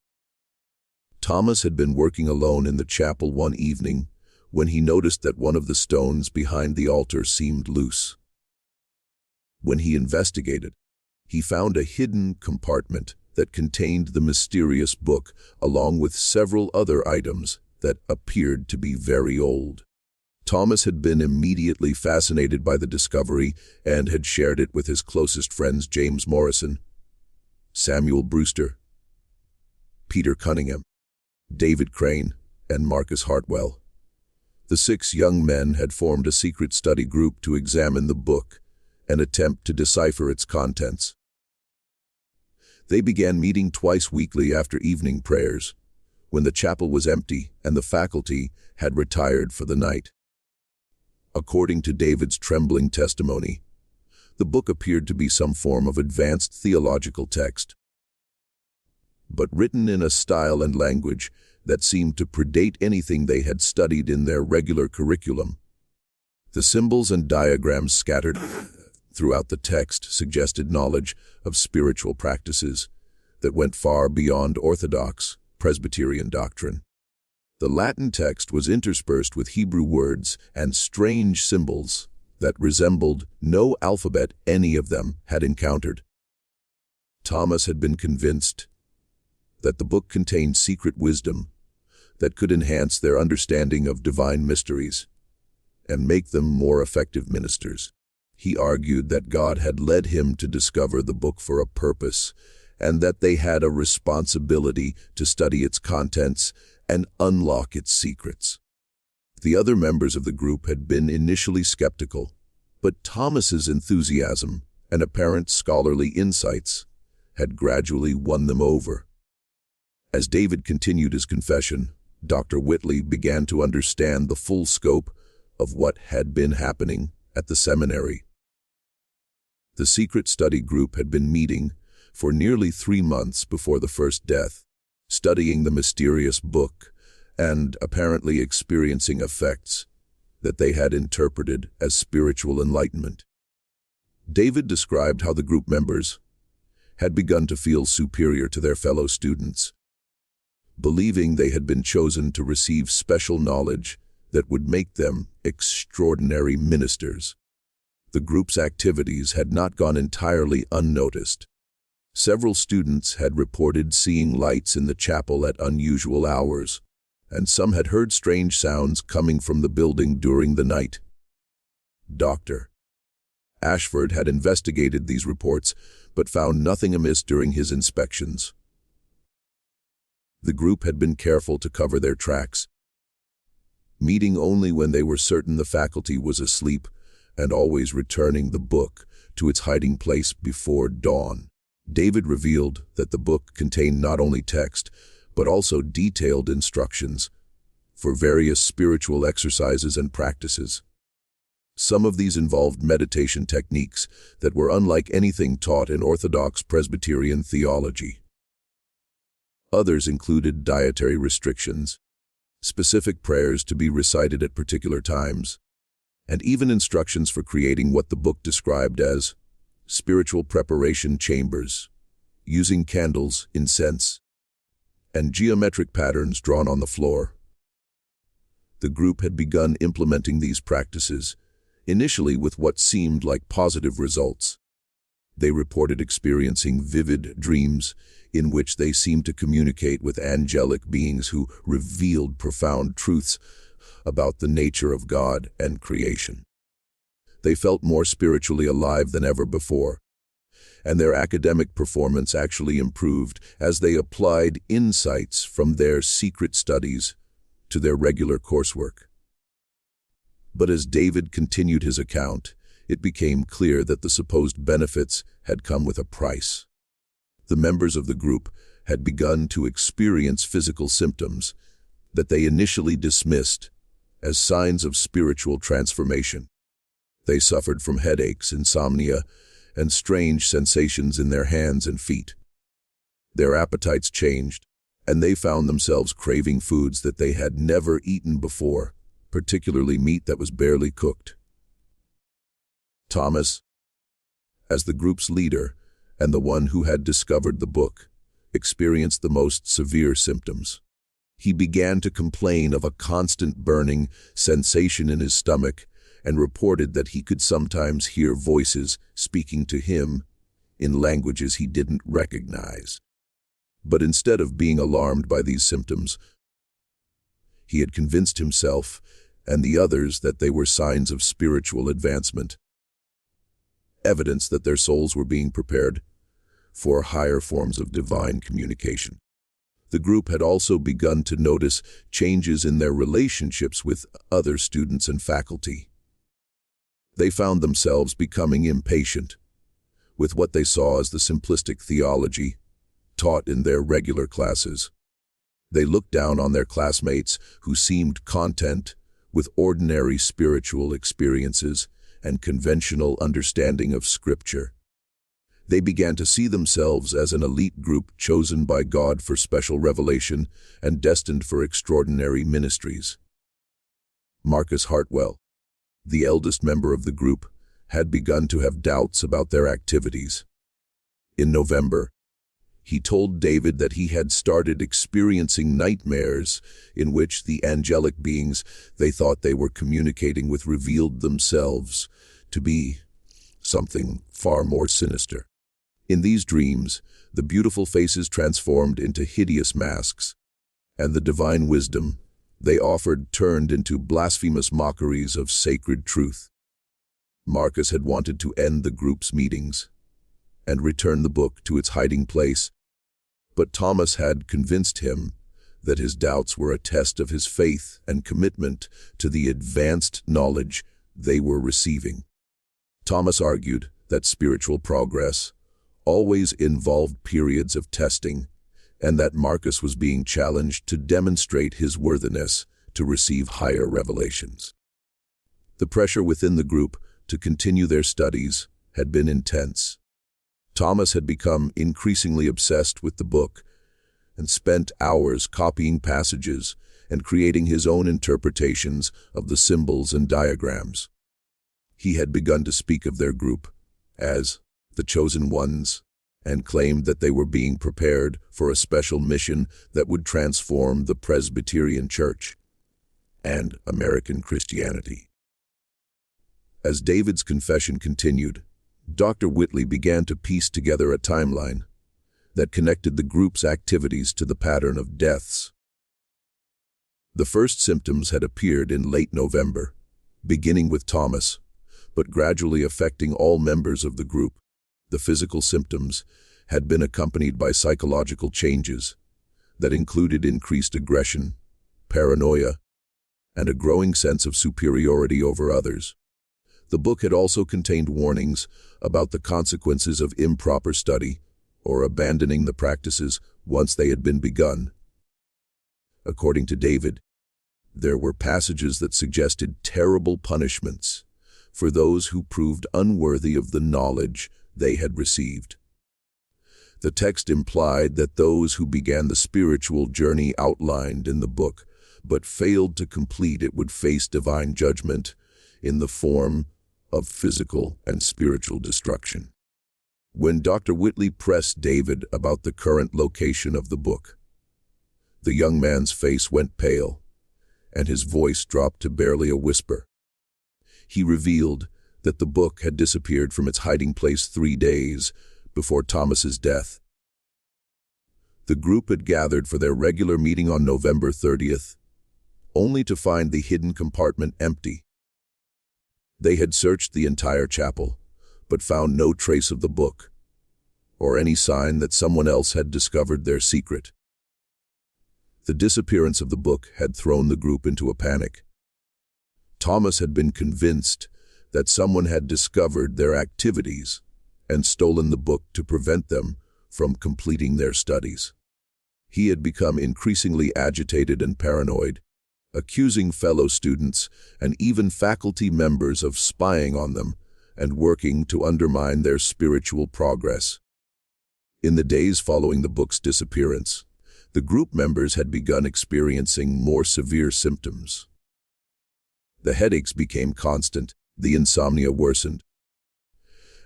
Thomas had been working alone in the chapel one evening when he noticed that one of the stones behind the altar seemed loose. When he investigated, he found a hidden compartment that contained the mysterious book along with several other items that appeared to be very old. Thomas had been immediately fascinated by the discovery and had shared it with his closest friends James Morrison, Samuel Brewster, Peter Cunningham, David Crane, and Marcus Hartwell. The 6 young men had formed a secret study group to examine the book and attempt to decipher its contents. They began meeting twice weekly after evening prayers, when the chapel was empty and the faculty had retired for the night. According to David's trembling testimony, the book appeared to be some form of advanced theological text, but written in a style and language that seemed to predate anything they had studied in their regular curriculum. The symbols and diagrams scattered throughout the text suggested knowledge of spiritual practices that went far beyond orthodox Presbyterian doctrine. The Latin text was interspersed with Hebrew words and strange symbols that resembled no alphabet any of them had encountered. Thomas had been convinced that the book contained secret wisdom that could enhance their understanding of divine mysteries and make them more effective ministers. He argued that God had led him to discover the book for a purpose, and that they had a responsibility to study its contents and unlock its secrets. The other members of the group had been initially skeptical, but Thomas's enthusiasm and apparent scholarly insights had gradually won them over. As David continued his confession, Dr. Whitley began to understand the full scope of what had been happening at the seminary. The secret study group had been meeting for nearly 3 months before the first death, studying the mysterious book and apparently experiencing effects that they had interpreted as spiritual enlightenment. David described how the group members had begun to feel superior to their fellow students, believing they had been chosen to receive special knowledge that would make them extraordinary ministers. The group's activities had not gone entirely unnoticed. Several students had reported seeing lights in the chapel at unusual hours, and some had heard strange sounds coming from the building during the night. Dr. Ashford had investigated these reports, but found nothing amiss during his inspections. The group had been careful to cover their tracks, meeting only when they were certain the faculty was asleep, and always returning the book to its hiding place before dawn. David revealed that the book contained not only text, but also detailed instructions for various spiritual exercises and practices. Some of these involved meditation techniques that were unlike anything taught in Orthodox Presbyterian theology. Others included dietary restrictions, specific prayers to be recited at particular times, and even instructions for creating what the book described as spiritual preparation chambers, using candles, incense, and geometric patterns drawn on the floor. The group had begun implementing these practices, initially with what seemed like positive results. They reported experiencing vivid dreams in which they seemed to communicate with angelic beings who revealed profound truths about the nature of God and creation. They felt more spiritually alive than ever before, and their academic performance actually improved as they applied insights from their secret studies to their regular coursework. But as David continued his account, it became clear that the supposed benefits had come with a price. The members of the group had begun to experience physical symptoms that they initially dismissed as signs of spiritual transformation. They suffered from headaches, insomnia, and strange sensations in their hands and feet. Their appetites changed, and they found themselves craving foods that they had never eaten before, particularly meat that was barely cooked. Thomas, as the group's leader and the one who had discovered the book, experienced the most severe symptoms. He began to complain of a constant burning sensation in his stomach and reported that he could sometimes hear voices speaking to him in languages he didn't recognize. But instead of being alarmed by these symptoms, he had convinced himself and the others that they were signs of spiritual advancement, evidence that their souls were being prepared for higher forms of divine communication. The group had also begun to notice changes in their relationships with other students and faculty. They found themselves becoming impatient with what they saw as the simplistic theology taught in their regular classes. They looked down on their classmates who seemed content with ordinary spiritual experiences and conventional understanding of Scripture. They began to see themselves as an elite group chosen by God for special revelation and destined for extraordinary ministries. Marcus Hartwell, the eldest member of the group, had begun to have doubts about their activities. In November, he told David that he had started experiencing nightmares in which the angelic beings they thought they were communicating with revealed themselves to be something far more sinister. In these dreams, the beautiful faces transformed into hideous masks, and the divine wisdom they offered turned into blasphemous mockeries of sacred truth. Marcus had wanted to end the group's meetings and return the book to its hiding place, but Thomas had convinced him that his doubts were a test of his faith and commitment to the advanced knowledge they were receiving. Thomas argued that spiritual progress always involved periods of testing, and that Marcus was being challenged to demonstrate his worthiness to receive higher revelations. The pressure within the group to continue their studies had been intense. Thomas had become increasingly obsessed with the book and spent hours copying passages and creating his own interpretations of the symbols and diagrams. He had begun to speak of their group as the chosen ones and claimed that they were being prepared for a special mission that would transform the Presbyterian Church and American Christianity. As David's confession continued, Dr. Whitley began to piece together a timeline that connected the group's activities to the pattern of deaths. The first symptoms had appeared in late November, beginning with Thomas, but gradually affecting all members of the group. The physical symptoms had been accompanied by psychological changes that included increased aggression, paranoia, and a growing sense of superiority over others. The book had also contained warnings about the consequences of improper study or abandoning the practices once they had been begun. According to David, there were passages that suggested terrible punishments for those who proved unworthy of the knowledge they had received. The text implied that those who began the spiritual journey outlined in the book but failed to complete it would face divine judgment in the form of physical and spiritual destruction. When Dr. Whitley pressed David about the current location of the book, the young man's face went pale, and his voice dropped to barely a whisper. He revealed that the book had disappeared from its hiding place 3 days before Thomas's death. The group had gathered for their regular meeting on November 30th, only to find the hidden compartment empty. They had searched the entire chapel, but found no trace of the book, or any sign that someone else had discovered their secret. The disappearance of the book had thrown the group into a panic. Thomas had been convinced that someone had discovered their activities and stolen the book to prevent them from completing their studies. He had become increasingly agitated and paranoid, accusing fellow students and even faculty members of spying on them and working to undermine their spiritual progress. In the days following the book's disappearance, the group members had begun experiencing more severe symptoms. The headaches became constant, the insomnia worsened,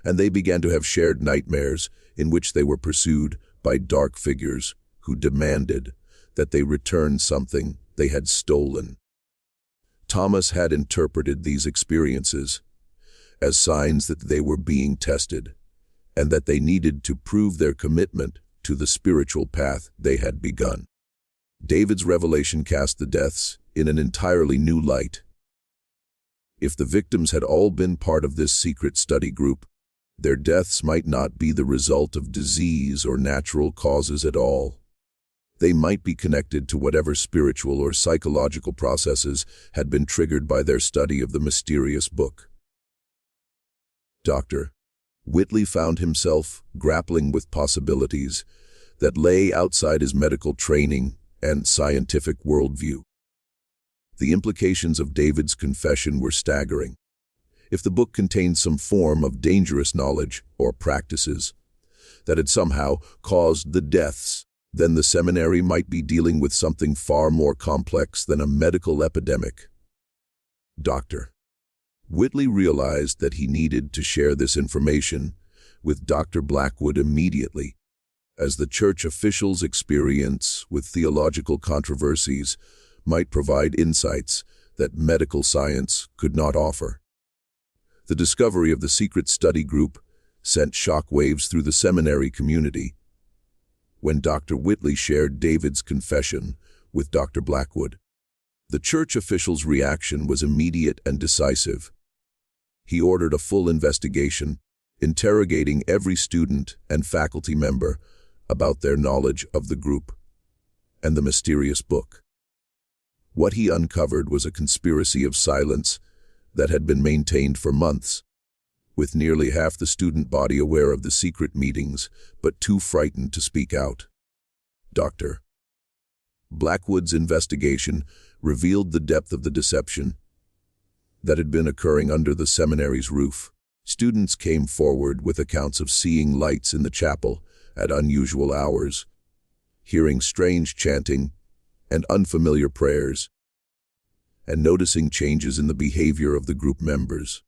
and they began to have shared nightmares in which they were pursued by dark figures who demanded that they return something they had stolen. Thomas had interpreted these experiences as signs that they were being tested and that they needed to prove their commitment to the spiritual path they had begun. David's revelation cast the deaths in an entirely new light. If the victims had all been part of this secret study group, their deaths might not be the result of disease or natural causes at all. They might be connected to whatever spiritual or psychological processes had been triggered by their study of the mysterious book. Dr. Whitley found himself grappling with possibilities that lay outside his medical training and scientific worldview. The implications of David's confession were staggering. If the book contained some form of dangerous knowledge or practices that had somehow caused the deaths, then the seminary might be dealing with something far more complex than a medical epidemic. Dr. Whitley realized that he needed to share this information with Dr. Blackwood immediately, as the church officials' experience with theological controversies might provide insights that medical science could not offer. The discovery of the secret study group sent shockwaves through the seminary community. When Dr. Whitley shared David's confession with Dr. Blackwood, the church official's reaction was immediate and decisive. He ordered a full investigation, interrogating every student and faculty member about their knowledge of the group and the mysterious book. What he uncovered was a conspiracy of silence that had been maintained for months, with nearly half the student body aware of the secret meetings, but too frightened to speak out. Dr. Blackwood's investigation revealed the depth of the deception that had been occurring under the seminary's roof. Students came forward with accounts of seeing lights in the chapel at unusual hours, hearing strange chanting and unfamiliar prayers, and noticing changes in the behavior of the group members.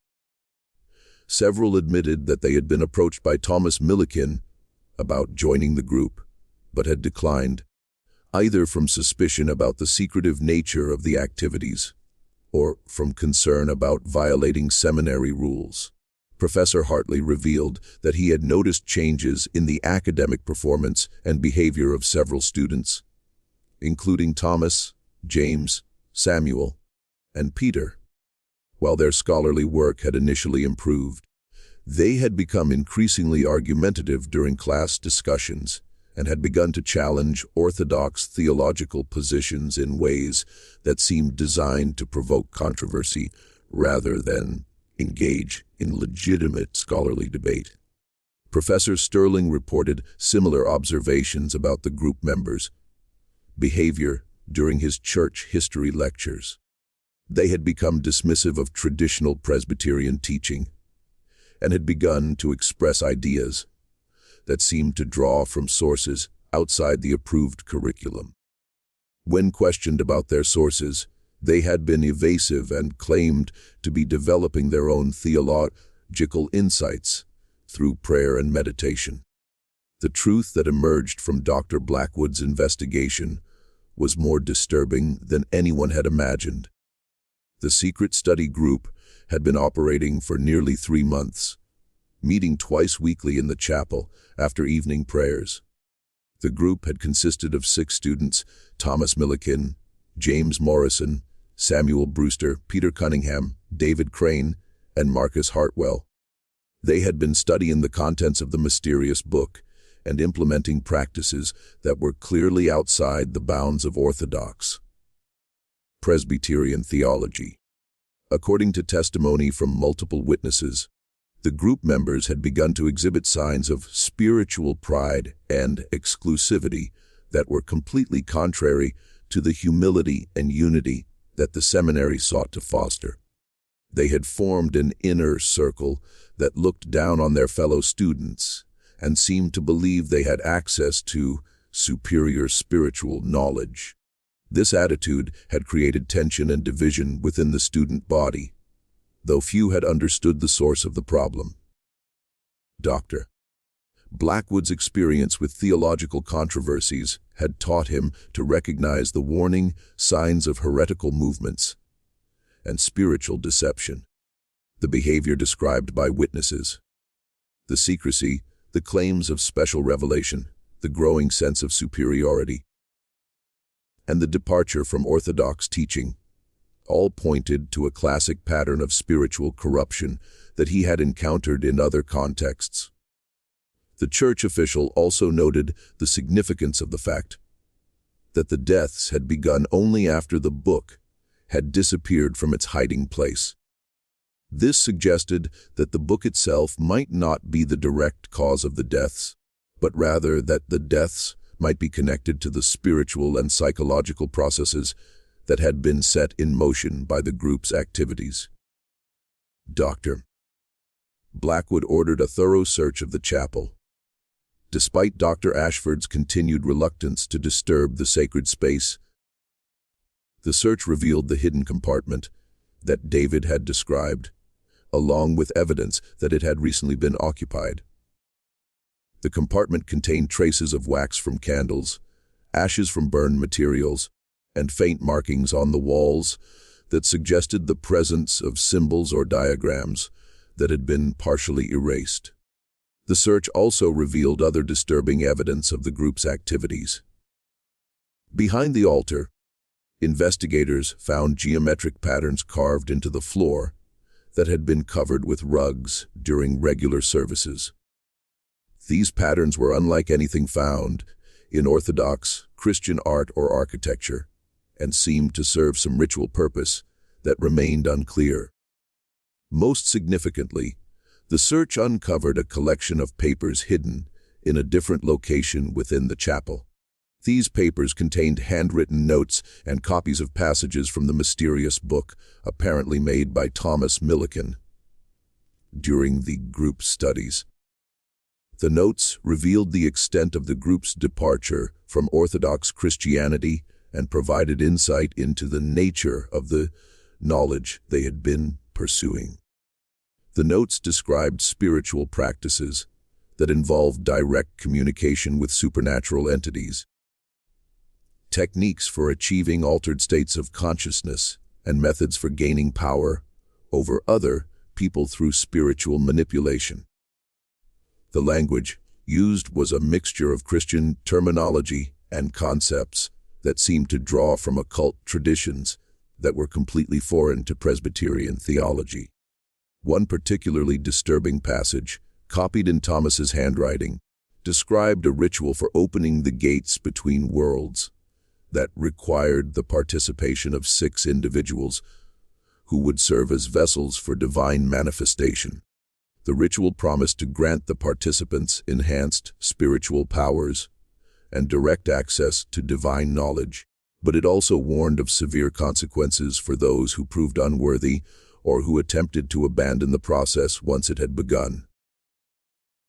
Several admitted that they had been approached by Thomas Millikan about joining the group, but had declined, either from suspicion about the secretive nature of the activities or from concern about violating seminary rules. Professor Hartley revealed that he had noticed changes in the academic performance and behavior of several students, including Thomas, James, Samuel, and Peter. While their scholarly work had initially improved, they had become increasingly argumentative during class discussions and had begun to challenge orthodox theological positions in ways that seemed designed to provoke controversy rather than engage in legitimate scholarly debate. Professor Sterling reported similar observations about the group members' behavior during his church history lectures. They had become dismissive of traditional Presbyterian teaching and had begun to express ideas that seemed to draw from sources outside the approved curriculum. When questioned about their sources, they had been evasive and claimed to be developing their own theological insights through prayer and meditation. The truth that emerged from Dr. Blackwood's investigation was more disturbing than anyone had imagined. The secret study group had been operating for nearly 3 months, meeting twice weekly in the chapel after evening prayers. The group had consisted of 6 students: Thomas Millikan, James Morrison, Samuel Brewster, Peter Cunningham, David Crane, and Marcus Hartwell. They had been studying the contents of the mysterious book and implementing practices that were clearly outside the bounds of orthodox Presbyterian theology. According to testimony from multiple witnesses, the group members had begun to exhibit signs of spiritual pride and exclusivity that were completely contrary to the humility and unity that the seminary sought to foster. They had formed an inner circle that looked down on their fellow students and seemed to believe they had access to superior spiritual knowledge. This attitude had created tension and division within the student body, though few had understood the source of the problem. Dr. Blackwood's experience with theological controversies had taught him to recognize the warning signs of heretical movements and spiritual deception. The behavior described by witnesses, the secrecy, the claims of special revelation, the growing sense of superiority, and the departure from orthodox teaching, all pointed to a classic pattern of spiritual corruption that he had encountered in other contexts. The church official also noted the significance of the fact that the deaths had begun only after the book had disappeared from its hiding place. This suggested that the book itself might not be the direct cause of the deaths, but rather that the deaths might be connected to the spiritual and psychological processes that had been set in motion by the group's activities. Dr. Blackwood ordered a thorough search of the chapel. Despite Dr. Ashford's continued reluctance to disturb the sacred space, the search revealed the hidden compartment that David had described, along with evidence that it had recently been occupied. The compartment contained traces of wax from candles, ashes from burned materials, and faint markings on the walls that suggested the presence of symbols or diagrams that had been partially erased. The search also revealed other disturbing evidence of the group's activities. Behind the altar, investigators found geometric patterns carved into the floor that had been covered with rugs during regular services. These patterns were unlike anything found in Orthodox Christian art or architecture, and seemed to serve some ritual purpose that remained unclear. Most significantly, the search uncovered a collection of papers hidden in a different location within the chapel. These papers contained handwritten notes and copies of passages from the mysterious book, apparently made by Thomas Millikan. during the group studies. The notes revealed the extent of the group's departure from Orthodox Christianity and provided insight into the nature of the knowledge they had been pursuing. The notes described spiritual practices that involved direct communication with supernatural entities, techniques for achieving altered states of consciousness, and methods for gaining power over other people through spiritual manipulation. The language used was a mixture of Christian terminology and concepts that seemed to draw from occult traditions that were completely foreign to Presbyterian theology. One particularly disturbing passage, copied in Thomas's handwriting, described a ritual for opening the gates between worlds that required the participation of 6 individuals who would serve as vessels for divine manifestation. The ritual promised to grant the participants enhanced spiritual powers and direct access to divine knowledge, but it also warned of severe consequences for those who proved unworthy or who attempted to abandon the process once it had begun.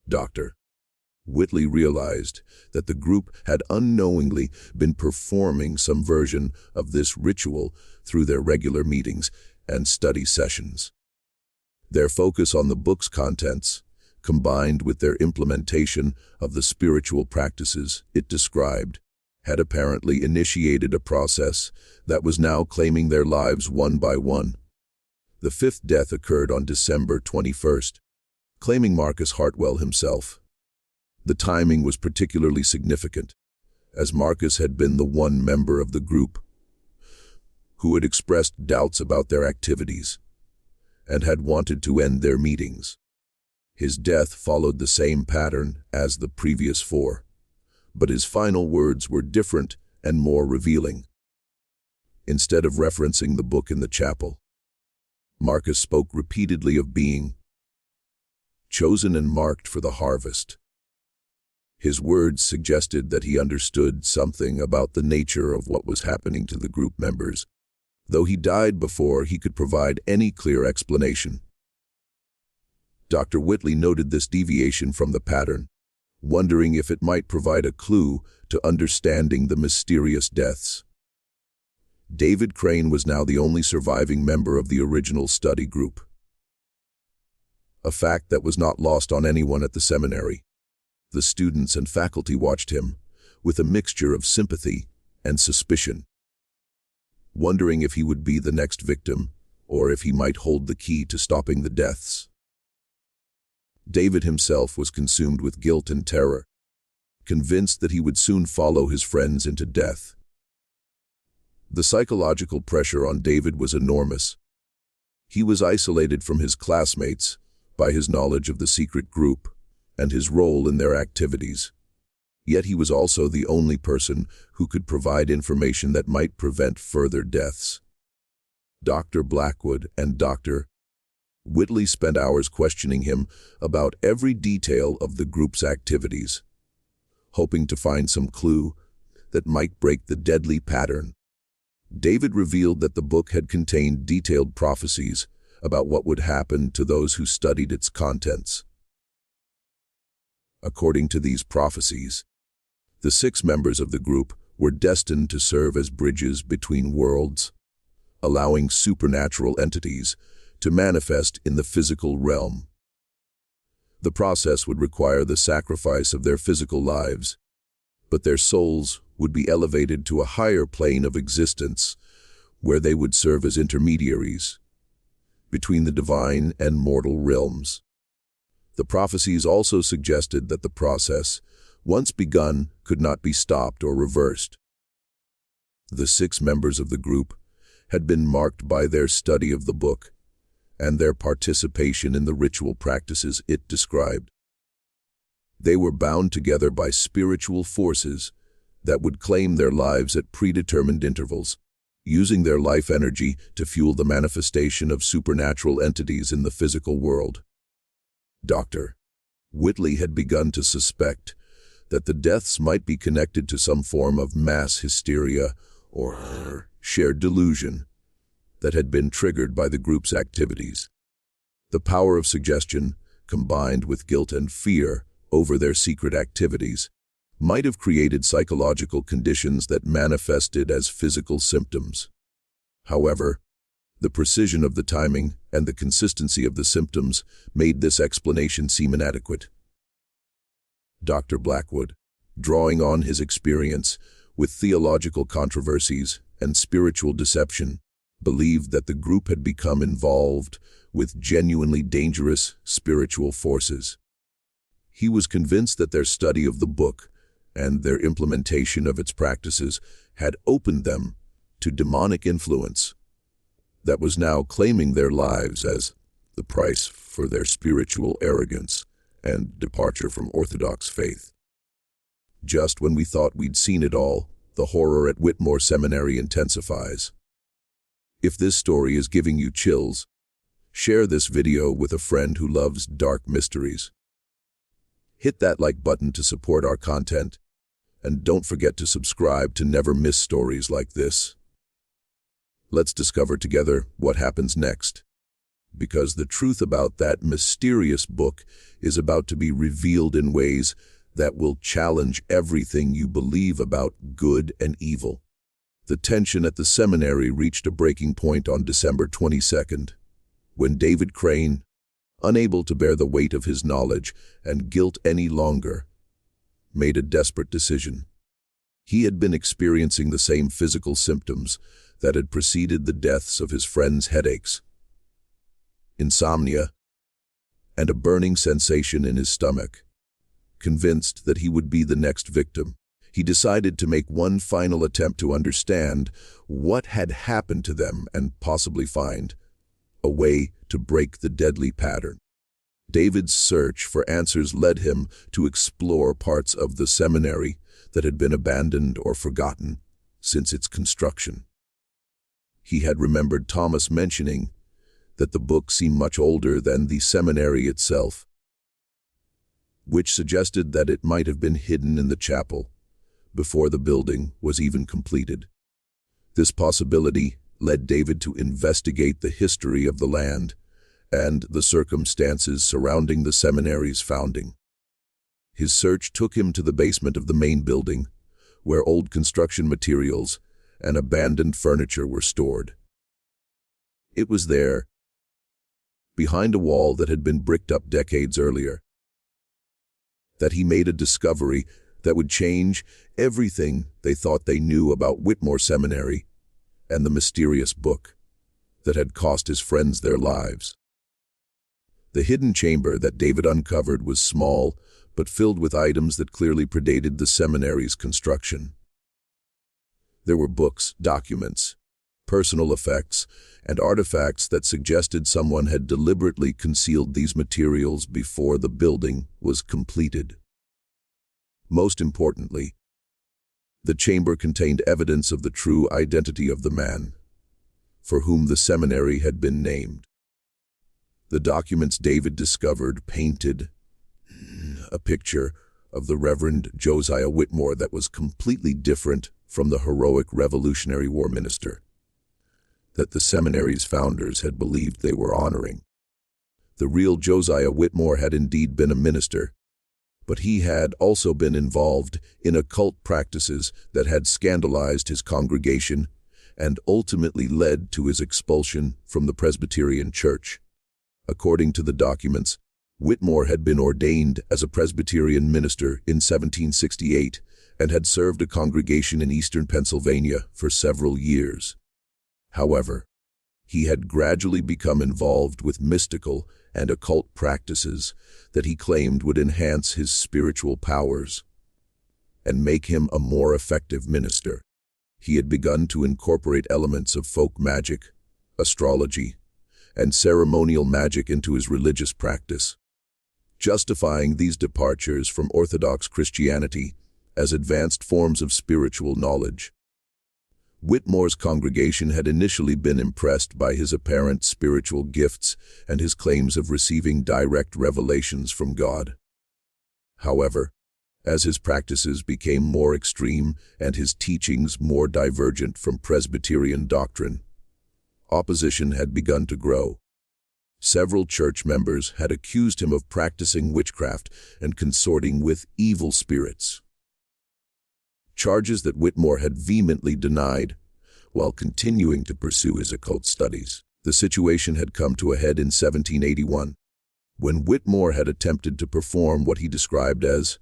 Dr. Whitley realized that the group had unknowingly been performing some version of this ritual through their regular meetings and study sessions. Their focus on the book's contents, combined with their implementation of the spiritual practices it described, had apparently initiated a process that was now claiming their lives one by one. The 5th death occurred on December 21st, claiming Marcus Hartwell himself. The timing was particularly significant, as Marcus had been the one member of the group who had expressed doubts about their activities and had wanted to end their meetings. His death followed the same pattern as the previous 4, but his final words were different and more revealing. Instead of referencing the book in the chapel, Marcus spoke repeatedly of being chosen and marked for the harvest. His words suggested that he understood something about the nature of what was happening to the group members, though he died before he could provide any clear explanation. Dr. Whitley noted this deviation from the pattern, wondering if it might provide a clue to understanding the mysterious deaths. David Crane was now the only surviving member of the original study group, a fact that was not lost on anyone at the seminary. The students and faculty watched him with a mixture of sympathy and suspicion, wondering if he would be the next victim or if he might hold the key to stopping the deaths. David himself was consumed with guilt and terror, convinced that he would soon follow his friends into death. The psychological pressure on David was enormous. He was isolated from his classmates by his knowledge of the secret group and his role in their activities. Yet he was also the only person who could provide information that might prevent further deaths. Dr. Blackwood and Dr. Whitley spent hours questioning him about every detail of the group's activities, hoping to find some clue that might break the deadly pattern. David revealed that the book had contained detailed prophecies about what would happen to those who studied its contents. According to these prophecies, the 6 members of the group were destined to serve as bridges between worlds, allowing supernatural entities to manifest in the physical realm. The process would require the sacrifice of their physical lives, but their souls would be elevated to a higher plane of existence where they would serve as intermediaries between the divine and mortal realms. The prophecies also suggested that the process, once begun, could not be stopped or reversed. The 6 members of the group had been marked by their study of the book and their participation in the ritual practices it described. They were bound together by spiritual forces that would claim their lives at predetermined intervals, using their life energy to fuel the manifestation of supernatural entities in the physical world. Dr. Whitley had begun to suspect that the deaths might be connected to some form of mass hysteria or shared delusion that had been triggered by the group's activities. The power of suggestion, combined with guilt and fear over their secret activities, might have created psychological conditions that manifested as physical symptoms. However, the precision of the timing and the consistency of the symptoms made this explanation seem inadequate. Dr. Blackwood, drawing on his experience with theological controversies and spiritual deception, believed that the group had become involved with genuinely dangerous spiritual forces. He was convinced that their study of the book and their implementation of its practices had opened them to demonic influence that was now claiming their lives as the price for their spiritual arrogance and departure from orthodox faith. Just when we thought we'd seen it all, the horror at Whitmore Seminary intensifies. If this story is giving you chills, share this video with a friend who loves dark mysteries. Hit that like button to support our content, and don't forget to subscribe to never miss stories like this. Let's discover together what happens next, because the truth about that mysterious book is about to be revealed in ways that will challenge everything you believe about good and evil. The tension at the seminary reached a breaking point on December 22nd, when David Crane, unable to bear the weight of his knowledge and guilt any longer, made a desperate decision. He had been experiencing the same physical symptoms that had preceded the deaths of his friends' headaches, insomnia, and a burning sensation in his stomach. Convinced that he would be the next victim, he decided to make one final attempt to understand what had happened to them and possibly find a way to break the deadly pattern. David's search for answers led him to explore parts of the seminary that had been abandoned or forgotten since its construction. He had remembered Thomas mentioning that the book seemed much older than the seminary itself, which suggested that it might have been hidden in the chapel before the building was even completed. This possibility led David to investigate the history of the land and the circumstances surrounding the seminary's founding. His search took him to the basement of the main building, where old construction materials and abandoned furniture were stored. It was there, behind a wall that had been bricked up decades earlier, that he made a discovery that would change everything they thought they knew about Whitmore Seminary and the mysterious book that had cost his friends their lives. The hidden chamber that David uncovered was small, but filled with items that clearly predated the seminary's construction. There were books, documents, personal effects, and artifacts that suggested someone had deliberately concealed these materials before the building was completed. Most importantly, the chamber contained evidence of the true identity of the man for whom the seminary had been named. The documents David discovered painted a picture of the Reverend Josiah Whitmore that was completely different from the heroic Revolutionary War minister that the seminary's founders had believed they were honoring. The real Josiah Whitmore had indeed been a minister, but he had also been involved in occult practices that had scandalized his congregation and ultimately led to his expulsion from the Presbyterian Church. According to the documents, Whitmore had been ordained as a Presbyterian minister in 1768 and had served a congregation in eastern Pennsylvania for several years. However, he had gradually become involved with mystical and occult practices that he claimed would enhance his spiritual powers and make him a more effective minister. He had begun to incorporate elements of folk magic, astrology, and ceremonial magic into his religious practice, justifying these departures from Orthodox Christianity as advanced forms of spiritual knowledge. Whitmore's congregation had initially been impressed by his apparent spiritual gifts and his claims of receiving direct revelations from God. However, as his practices became more extreme and his teachings more divergent from Presbyterian doctrine, opposition had begun to grow. Several church members had accused him of practicing witchcraft and consorting with evil spirits. Charges that Whitmore had vehemently denied while continuing to pursue his occult studies. The situation had come to a head in 1781, when Whitmore had attempted to perform what he described as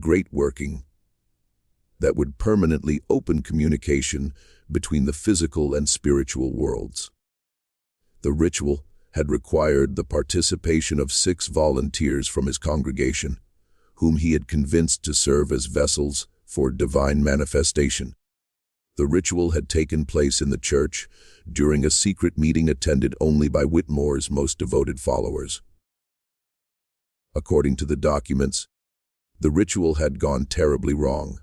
great working that would permanently open communication between the physical and spiritual worlds. The ritual had required the participation of 6 volunteers from his congregation, whom he had convinced to serve as vessels for divine manifestation. The ritual had taken place in the church during a secret meeting attended only by Whitmore's most devoted followers. According to the documents, the ritual had gone terribly wrong.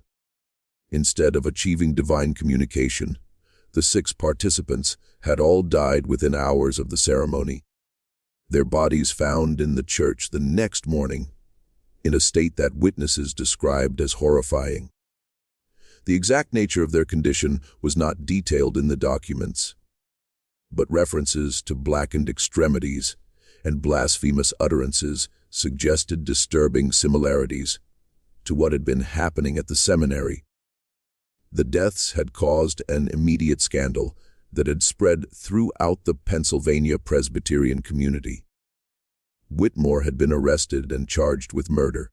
Instead of achieving divine communication, the 6 participants had all died within hours of the ceremony. Their bodies found in the church the next morning, in a state that witnesses described as horrifying. The exact nature of their condition was not detailed in the documents, but references to blackened extremities and blasphemous utterances suggested disturbing similarities to what had been happening at the seminary. The deaths had caused an immediate scandal that had spread throughout the Pennsylvania Presbyterian community. Whitmore had been arrested and charged with murder,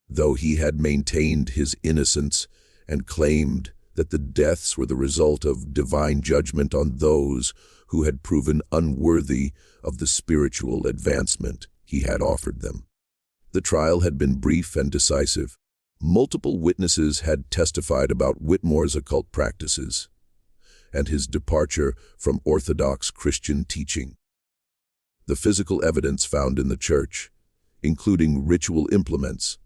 though he had maintained his innocence and claimed that the deaths were the result of divine judgment on those who had proven unworthy of the spiritual advancement he had offered them. The trial had been brief and decisive. Multiple witnesses had testified about Whitmore's occult practices and his departure from orthodox Christian teaching. The physical evidence found in the church, including ritual implements,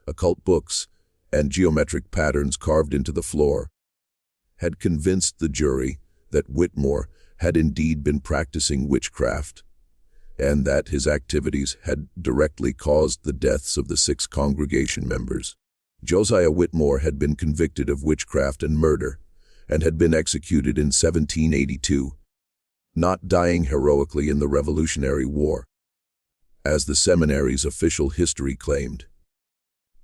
occult books, and geometric patterns carved into the floor, had convinced the jury that Whitmore had indeed been practicing witchcraft, and that his activities had directly caused the deaths of the 6 congregation members. Josiah Whitmore had been convicted of witchcraft and murder, and had been executed in 1782, not dying heroically in the Revolutionary War, as the seminary's official history claimed.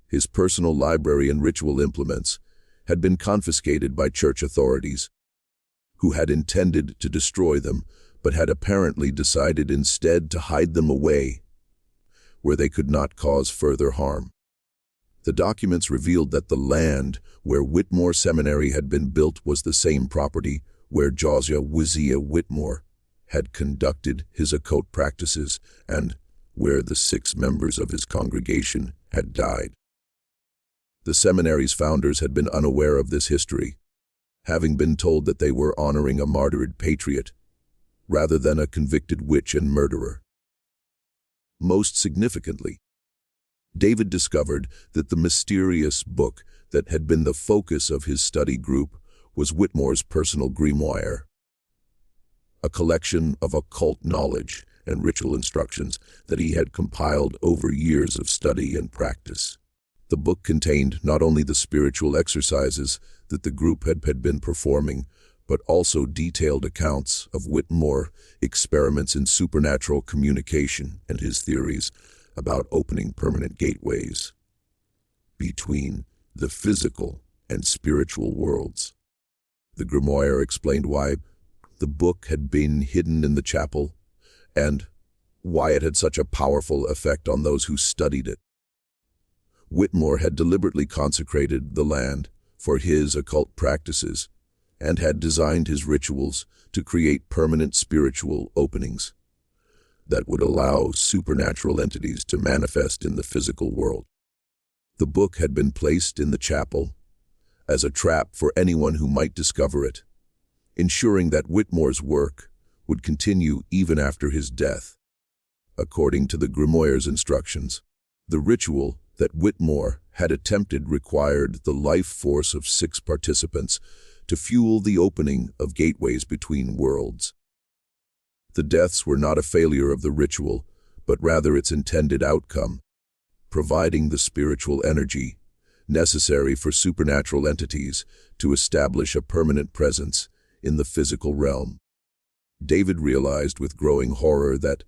His personal library and ritual implements had been confiscated by church authorities, who had intended to destroy them, but had apparently decided instead to hide them away, where they could not cause further harm. The documents revealed that the land where Whitmore Seminary had been built was the same property where Josiah Whitmore had conducted his occult practices and where the 6 members of his congregation had died. The seminary's founders had been unaware of this history, having been told that they were honoring a martyred patriot rather than a convicted witch and murderer. Most significantly, David discovered that the mysterious book that had been the focus of his study group was Whitmore's personal grimoire, a collection of occult knowledge and ritual instructions that he had compiled over years of study and practice. The book contained not only the spiritual exercises that the group had been performing, but also detailed accounts of Whitmore's experiments in supernatural communication and his theories about opening permanent gateways between the physical and spiritual worlds. The grimoire explained why the book had been hidden in the chapel and why it had such a powerful effect on those who studied it. Whitmore had deliberately consecrated the land for his occult practices and had designed his rituals to create permanent spiritual openings that would allow supernatural entities to manifest in the physical world. The book had been placed in the chapel as a trap for anyone who might discover it, ensuring that Whitmore's work would continue even after his death. According to the grimoire's instructions, the ritual that Whitmore had attempted required the life force of 6 participants to fuel the opening of gateways between worlds. The deaths were not a failure of the ritual, but rather its intended outcome, providing the spiritual energy necessary for supernatural entities to establish a permanent presence in the physical realm. David realized with growing horror that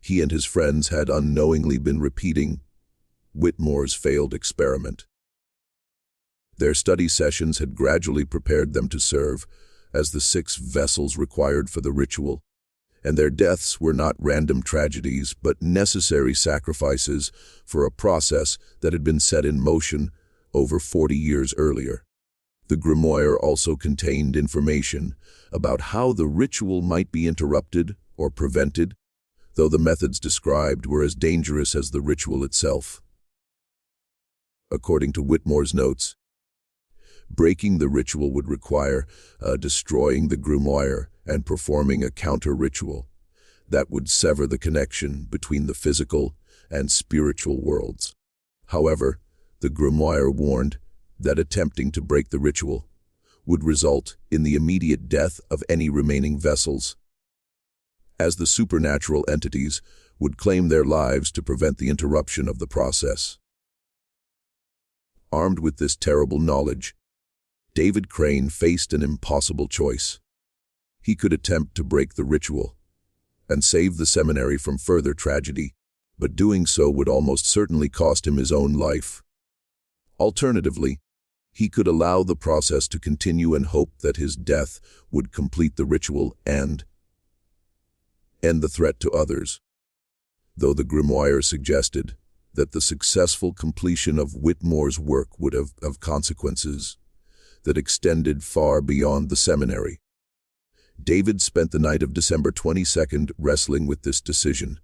he and his friends had unknowingly been repeating Whitmore's failed experiment. Their study sessions had gradually prepared them to serve as the 6 vessels required for the ritual, and their deaths were not random tragedies but necessary sacrifices for a process that had been set in motion over 40 years earlier. The grimoire also contained information about how the ritual might be interrupted or prevented, though the methods described were as dangerous as the ritual itself. According to Whitmore's notes, breaking the ritual would require destroying the grimoire and performing a counter-ritual that would sever the connection between the physical and spiritual worlds. However, the grimoire warned that attempting to break the ritual would result in the immediate death of any remaining vessels, as the supernatural entities would claim their lives to prevent the interruption of the process. Armed with this terrible knowledge, David Crane faced an impossible choice. He could attempt to break the ritual and save the seminary from further tragedy, but doing so would almost certainly cost him his own life. Alternatively, he could allow the process to continue and hope that his death would complete the ritual and end the threat to others, though the grimoire suggested that the successful completion of Whitmore's work would have consequences that extended far beyond the seminary. David spent the night of December 22nd wrestling with this decision,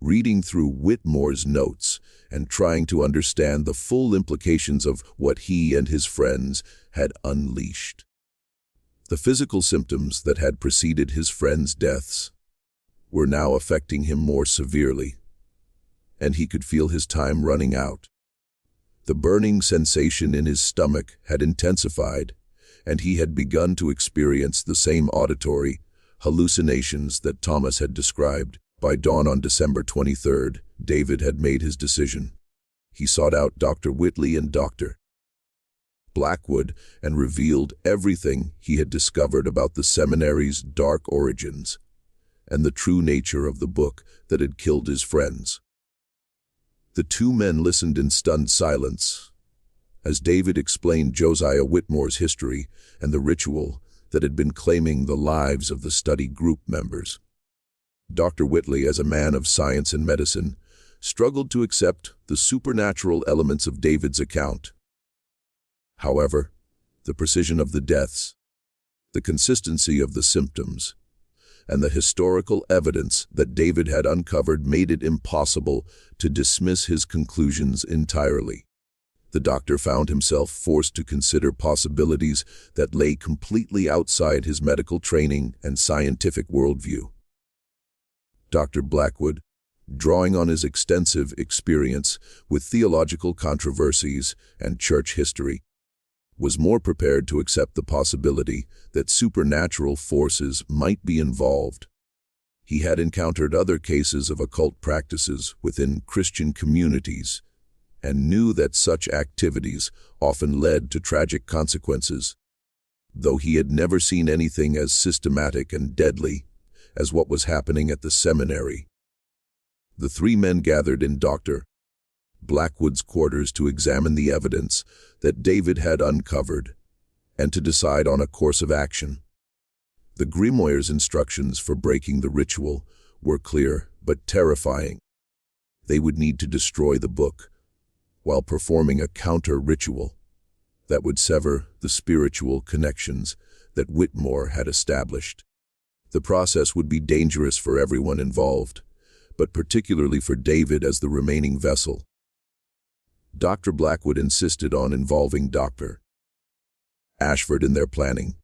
reading through Whitmore's notes and trying to understand the full implications of what he and his friends had unleashed. The physical symptoms that had preceded his friends' deaths were now affecting him more severely, and he could feel his time running out. The burning sensation in his stomach had intensified, and he had begun to experience the same auditory hallucinations that Thomas had described. By dawn on December 23rd, David had made his decision. He sought out Dr. Whitley and Dr. Blackwood and revealed everything he had discovered about the seminary's dark origins and the true nature of the book that had killed his friends. The 2 men listened in stunned silence as David explained Josiah Whitmore's history and the ritual that had been claiming the lives of the study group members. Dr. Whitley, as a man of science and medicine, struggled to accept the supernatural elements of David's account. However, the precision of the deaths, the consistency of the symptoms, and the historical evidence that David had uncovered made it impossible to dismiss his conclusions entirely. The doctor found himself forced to consider possibilities that lay completely outside his medical training and scientific worldview. Dr. Blackwood, drawing on his extensive experience with theological controversies and church history, was more prepared to accept the possibility that supernatural forces might be involved. He had encountered other cases of occult practices within Christian communities and knew that such activities often led to tragic consequences, though he had never seen anything as systematic and deadly as what was happening at the seminary. The 3 men gathered in Dr. Blackwood's quarters to examine the evidence that David had uncovered and to decide on a course of action. The grimoire's instructions for breaking the ritual were clear but terrifying. They would need to destroy the book while performing a counter-ritual that would sever the spiritual connections that Whitmore had established. The process would be dangerous for everyone involved, but particularly for David as the remaining vessel. Dr. Blackwood insisted on involving Dr. Ashford in their planning.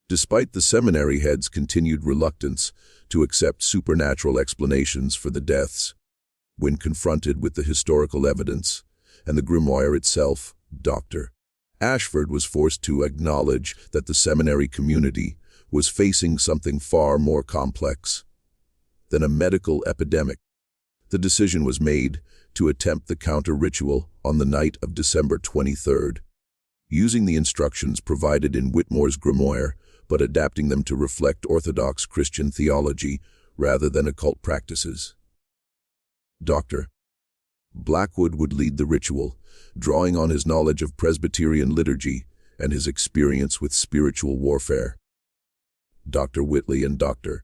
Despite the seminary head's continued reluctance to accept supernatural explanations for the deaths, when confronted with the historical evidence and the grimoire itself, Dr. Ashford was forced to acknowledge that the seminary community was facing something far more complex than a medical epidemic. The decision was made to attempt the counter-ritual on the night of December 23rd, using the instructions provided in Whitmore's grimoire, but adapting them to reflect Orthodox Christian theology rather than occult practices. Dr. Blackwood would lead the ritual, drawing on his knowledge of Presbyterian liturgy and his experience with spiritual warfare. Dr. Whitley and Dr.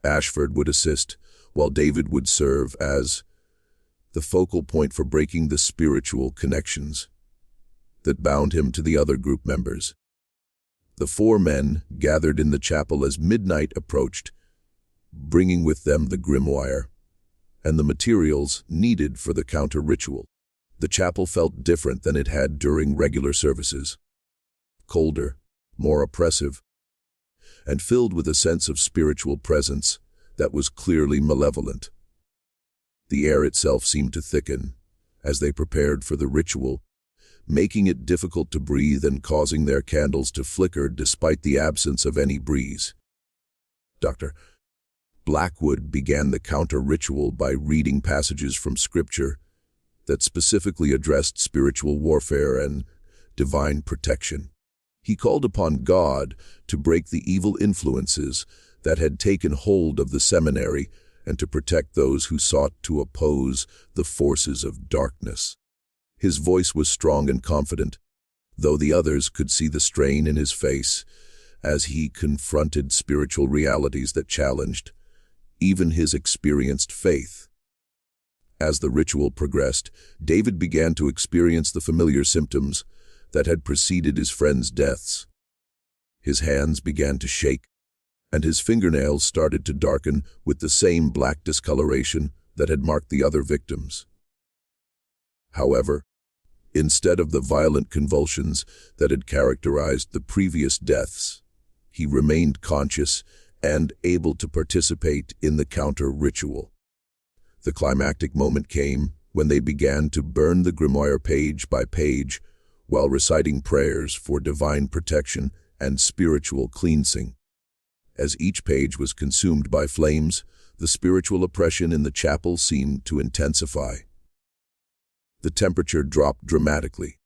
Ashford would assist, while David would serve as the focal point for breaking the spiritual connections that bound him to the other group members. The four men gathered in the chapel as midnight approached, bringing with them the grimoire and the materials needed for the counter-ritual. The chapel felt different than it had during regular services. Colder, more oppressive, and filled with a sense of spiritual presence that was clearly malevolent. The air itself seemed to thicken as they prepared for the ritual, making it difficult to breathe and causing their candles to flicker despite the absence of any breeze. Dr. Blackwood began the counter-ritual by reading passages from Scripture that specifically addressed spiritual warfare and divine protection. He called upon God to break the evil influences that had taken hold of the seminary and to protect those who sought to oppose the forces of darkness. His voice was strong and confident, though the others could see the strain in his face as he confronted spiritual realities that challenged even his experienced faith. As the ritual progressed, David began to experience the familiar symptoms that had preceded his friends' deaths. His hands began to shake, and his fingernails started to darken with the same black discoloration that had marked the other victims. However, instead of the violent convulsions that had characterized the previous deaths, he remained conscious and able to participate in the counter-ritual. The climactic moment came when they began to burn the grimoire page by page while reciting prayers for divine protection and spiritual cleansing. As each page was consumed by flames, the spiritual oppression in the chapel seemed to intensify. The temperature dropped dramatically.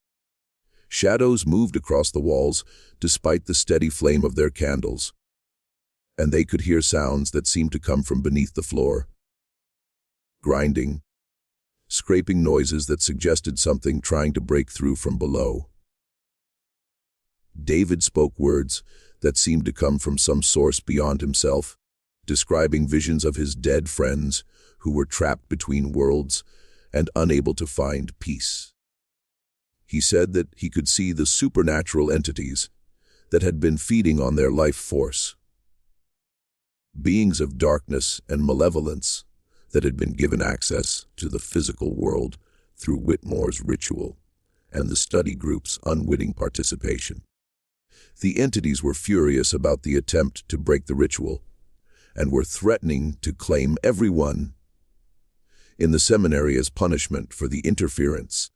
Shadows moved across the walls despite the steady flame of their candles, and they could hear sounds that seemed to come from beneath the floor. Grinding, scraping noises that suggested something trying to break through from below. David spoke words that seemed to come from some source beyond himself, describing visions of his dead friends who were trapped between worlds and unable to find peace. He said that he could see the supernatural entities that had been feeding on their life force. Beings of darkness and malevolence that had been given access to the physical world through Whitmore's ritual and the study group's unwitting participation. The entities were furious about the attempt to break the ritual and were threatening to claim everyone in the seminary as punishment for the interference.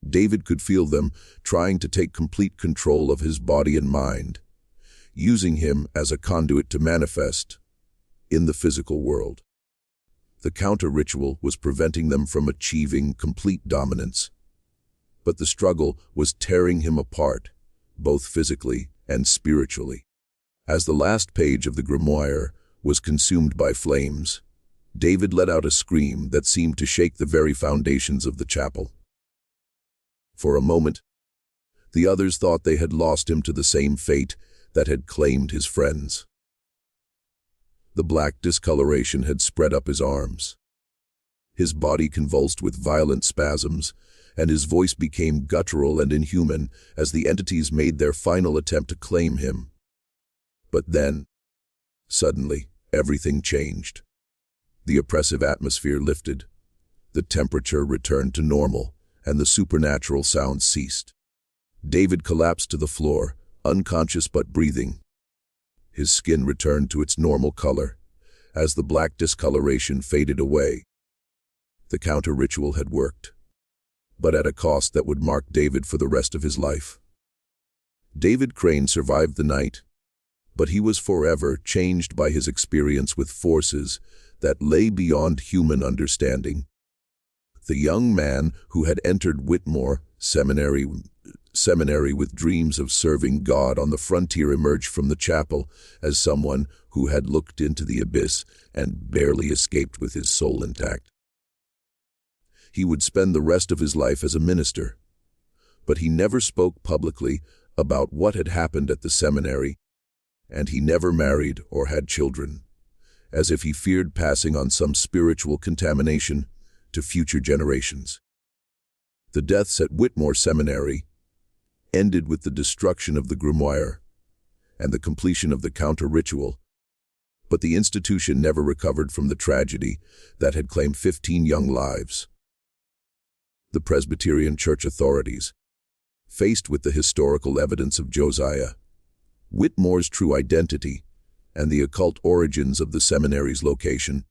David could feel them trying to take complete control of his body and mind, using him as a conduit to manifest in the physical world. The counter-ritual was preventing them from achieving complete dominance, but the struggle was tearing him apart, both physically and spiritually. As the last page of the grimoire was consumed by flames, David let out a scream that seemed to shake the very foundations of the chapel. For a moment, the others thought they had lost him to the same fate that had claimed his friends. The black discoloration had spread up his arms. His body convulsed with violent spasms, and his voice became guttural and inhuman as the entities made their final attempt to claim him. But then, suddenly, everything changed. The oppressive atmosphere lifted, the temperature returned to normal, and the supernatural sounds ceased. David collapsed to the floor, unconscious but breathing. His skin returned to its normal color as the black discoloration faded away. The counter-ritual had worked, but at a cost that would mark David for the rest of his life. David Crane survived the night, but he was forever changed by his experience with forces that lay beyond human understanding. The young man who had entered Whitmore Seminary Seminary with dreams of serving God on the frontier emerged from the chapel as someone who had looked into the abyss and barely escaped with his soul intact. He would spend the rest of his life as a minister, but he never spoke publicly about what had happened at the seminary, and he never married or had children, as if he feared passing on some spiritual contamination to future generations. The deaths at Whitmore Seminary ended with the destruction of the grimoire and the completion of the counter-ritual, but the institution never recovered from the tragedy that had claimed 15 young lives. The Presbyterian church authorities, faced with the historical evidence of Josiah, Whitmore's true identity, and the occult origins of the seminary's location,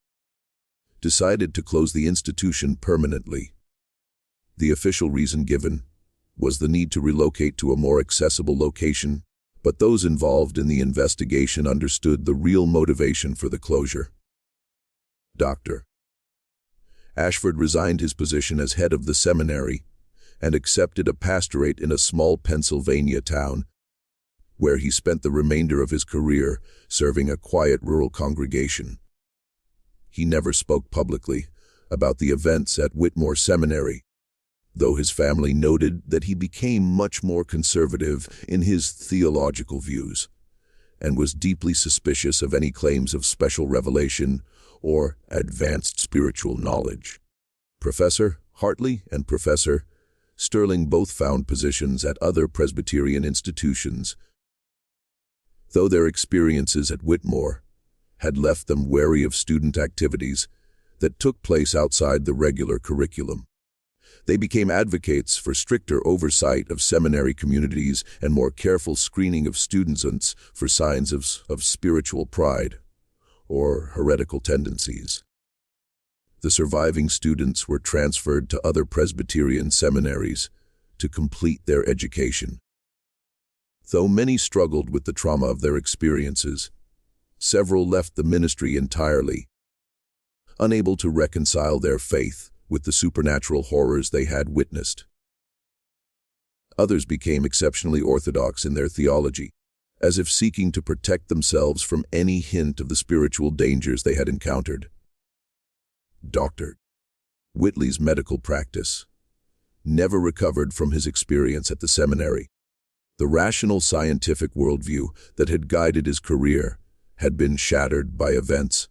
decided to close the institution permanently. The official reason given was the need to relocate to a more accessible location, but those involved in the investigation understood the real motivation for the closure. Dr. Ashford resigned his position as head of the seminary and accepted a pastorate in a small Pennsylvania town, where he spent the remainder of his career serving a quiet rural congregation. He never spoke publicly about the events at Whitmore Seminary, though his family noted that he became much more conservative in his theological views and was deeply suspicious of any claims of special revelation or advanced spiritual knowledge. Professor Hartley and Professor Sterling both found positions at other Presbyterian institutions, though their experiences at Whitmore had left them wary of student activities that took place outside the regular curriculum. They became advocates for stricter oversight of seminary communities and more careful screening of students for signs of spiritual pride or heretical tendencies. The surviving students were transferred to other Presbyterian seminaries to complete their education. Though many struggled with the trauma of their experiences, several left the ministry entirely, unable to reconcile their faith with the supernatural horrors they had witnessed. Others became exceptionally orthodox in their theology, as if seeking to protect themselves from any hint of the spiritual dangers they had encountered. Dr. Whitley's medical practice never recovered from his experience at the seminary. The rational scientific worldview that had guided his career had been shattered by events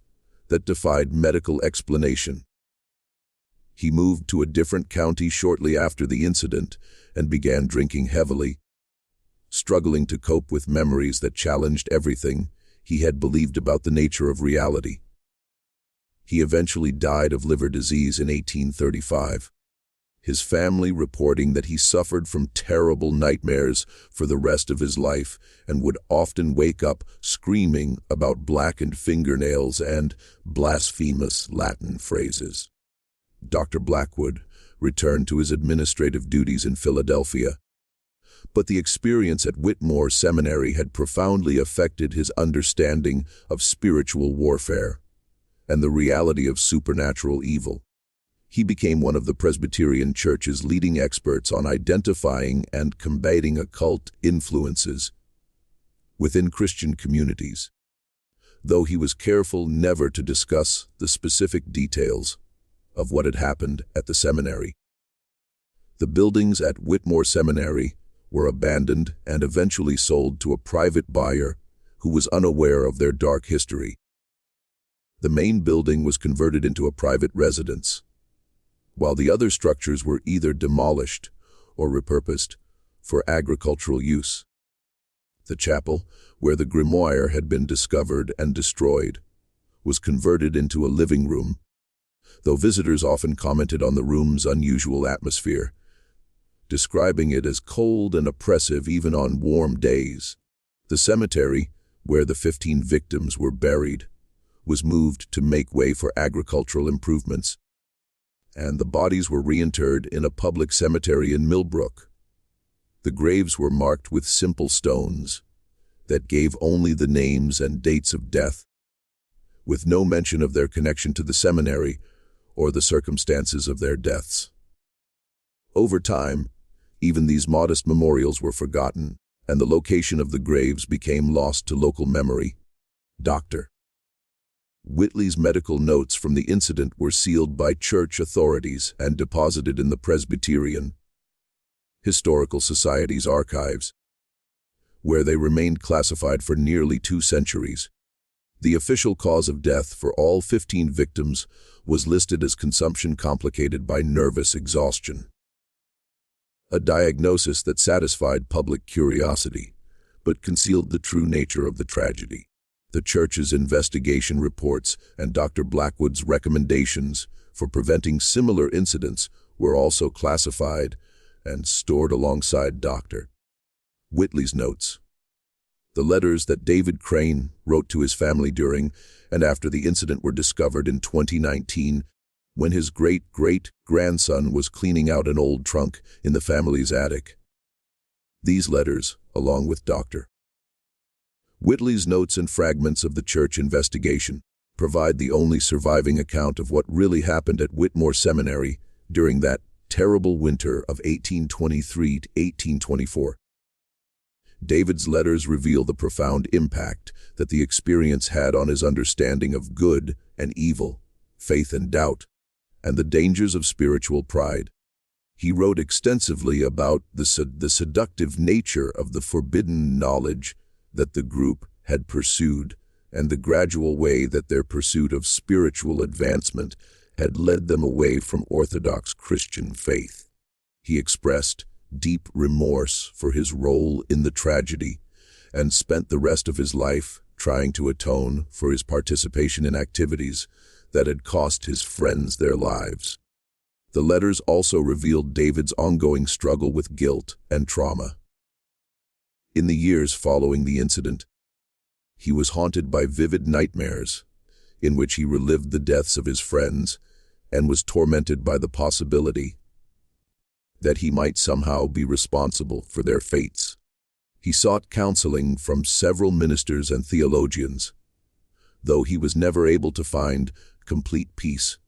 that defied medical explanation. He moved to a different county shortly after the incident and began drinking heavily, struggling to cope with memories that challenged everything he had believed about the nature of reality. He eventually died of liver disease in 1835, his family reporting that he suffered from terrible nightmares for the rest of his life and would often wake up screaming about blackened fingernails and blasphemous Latin phrases. Dr. Blackwood returned to his administrative duties in Philadelphia, but the experience at Whitmore Seminary had profoundly affected his understanding of spiritual warfare and the reality of supernatural evil. He became one of the Presbyterian Church's leading experts on identifying and combating occult influences within Christian communities, though he was careful never to discuss the specific details of what had happened at the seminary. The buildings at Whitmore Seminary were abandoned and eventually sold to a private buyer who was unaware of their dark history. The main building was converted into a private residence, while the other structures were either demolished or repurposed for agricultural use. The chapel, where the grimoire had been discovered and destroyed, was converted into a living room, though visitors often commented on the room's unusual atmosphere, describing it as cold and oppressive even on warm days. The cemetery, where the 15 victims were buried, was moved to make way for agricultural improvements, and the bodies were reinterred in a public cemetery in Millbrook. The graves were marked with simple stones that gave only the names and dates of death, with no mention of their connection to the seminary or the circumstances of their deaths. Over time, Even these modest memorials were forgotten, and the location of the graves became lost to local memory. Dr. Whitley's medical notes from the incident were sealed by church authorities and deposited in the Presbyterian Historical Society's archives, where they remained classified for nearly 2 centuries. The official cause of death for all 15 victims was listed as consumption complicated by nervous exhaustion, a diagnosis that satisfied public curiosity, but concealed the true nature of the tragedy. The church's investigation reports and Dr. Blackwood's recommendations for preventing similar incidents were also classified and stored alongside Dr. Whitley's notes. The letters that David Crane wrote to his family during and after the incident were discovered in 2019 when his great-great-grandson was cleaning out an old trunk in the family's attic. These letters, along with Dr. Whitley's notes and fragments of the church investigation, provide the only surviving account of what really happened at Whitmore Seminary during that terrible winter of 1823 to 1824. David's letters reveal the profound impact that the experience had on his understanding of good and evil, faith and doubt, and the dangers of spiritual pride. He wrote extensively about the seductive nature of the forbidden knowledge that the group had pursued and the gradual way that their pursuit of spiritual advancement had led them away from orthodox Christian faith. He expressed deep remorse for his role in the tragedy and spent the rest of his life trying to atone for his participation in activities that had cost his friends their lives. The letters also revealed David's ongoing struggle with guilt and trauma. In the years following the incident, he was haunted by vivid nightmares in which he relived the deaths of his friends and was tormented by the possibility that he might somehow be responsible for their fates. He sought counseling from several ministers and theologians, though he was never able to find complete peace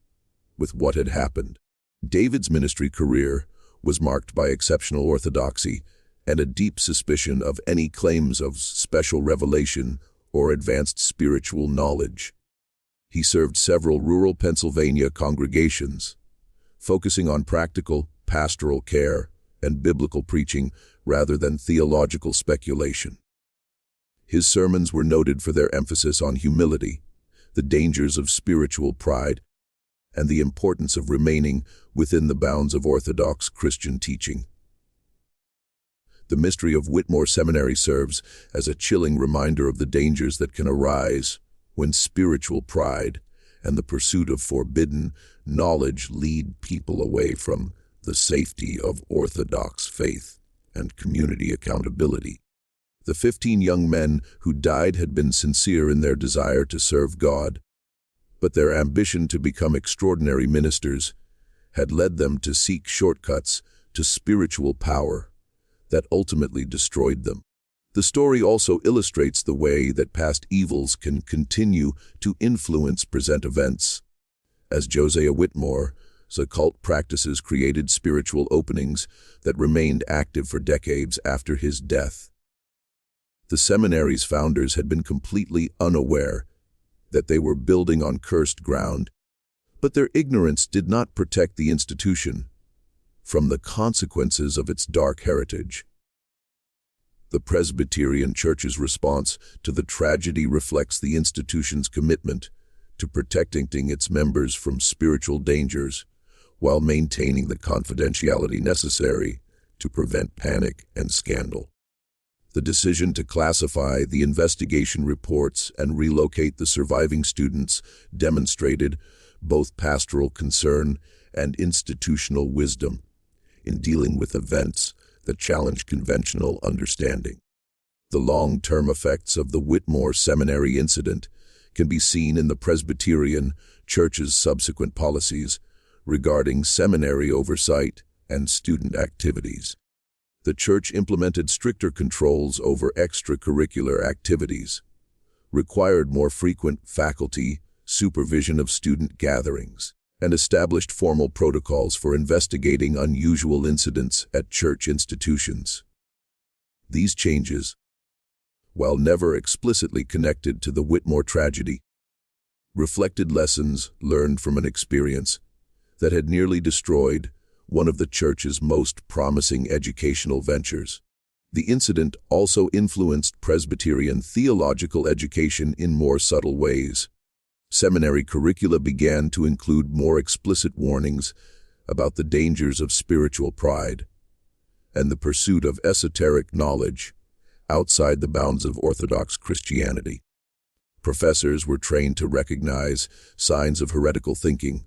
with what had happened. David's ministry career was marked by exceptional orthodoxy and a deep suspicion of any claims of special revelation or advanced spiritual knowledge. He served several rural Pennsylvania congregations, focusing on practical, pastoral care and biblical preaching rather than theological speculation. His sermons were noted for their emphasis on humility, the dangers of spiritual pride, and the importance of remaining within the bounds of orthodox Christian teaching. The mystery of Whitmore Seminary serves as a chilling reminder of the dangers that can arise when spiritual pride and the pursuit of forbidden knowledge lead people away from the safety of orthodox faith and community accountability. The 15 young men who died had been sincere in their desire to serve God, but their ambition to become extraordinary ministers had led them to seek shortcuts to spiritual power that ultimately destroyed them. The story also illustrates the way that past evils can continue to influence present events. As Josiah Whitmore's occult practices created spiritual openings that remained active for decades after his death. The seminary's founders had been completely unaware that they were building on cursed ground, but their ignorance did not protect the institution from the consequences of its dark heritage. The Presbyterian Church's response to the tragedy reflects the institution's commitment to protecting its members from spiritual dangers while maintaining the confidentiality necessary to prevent panic and scandal. The decision to classify the investigation reports and relocate the surviving students demonstrated both pastoral concern and institutional wisdom in dealing with events that challenge conventional understanding. The long-term effects of the Whitmore Seminary incident can be seen in the Presbyterian Church's subsequent policies regarding seminary oversight and student activities. The Church implemented stricter controls over extracurricular activities, required more frequent faculty supervision of student gatherings, and established formal protocols for investigating unusual incidents at church institutions. These changes, while never explicitly connected to the Whitmore tragedy, reflected lessons learned from an experience that had nearly destroyed one of the church's most promising educational ventures. The incident also influenced Presbyterian theological education in more subtle ways. Seminary curricula began to include more explicit warnings about the dangers of spiritual pride and the pursuit of esoteric knowledge outside the bounds of Orthodox Christianity. Professors were trained to recognize signs of heretical thinking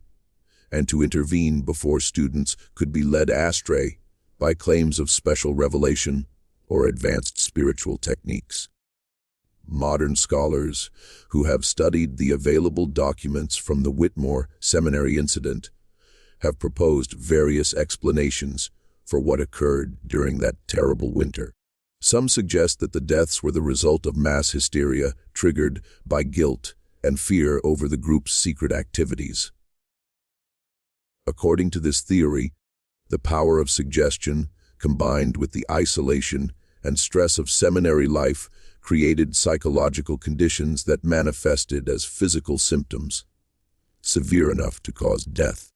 and to intervene before students could be led astray by claims of special revelation or advanced spiritual techniques. Modern scholars who have studied the available documents from the Whitmore Seminary incident have proposed various explanations for what occurred during that terrible winter. Some suggest that the deaths were the result of mass hysteria triggered by guilt and fear over the group's secret activities. According to this theory, the power of suggestion, combined with the isolation and stress of seminary life, created psychological conditions that manifested as physical symptoms, severe enough to cause death.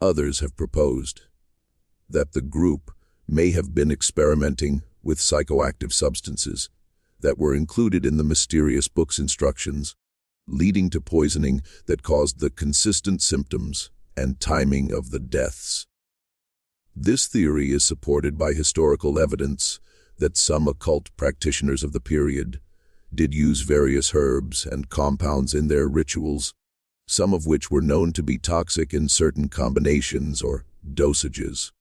Others have proposed that the group may have been experimenting with psychoactive substances that were included in the mysterious book's instructions, leading to poisoning that caused the consistent symptoms and timing of the deaths. This theory is supported by historical evidence that some occult practitioners of the period did use various herbs and compounds in their rituals, some of which were known to be toxic in certain combinations or dosages.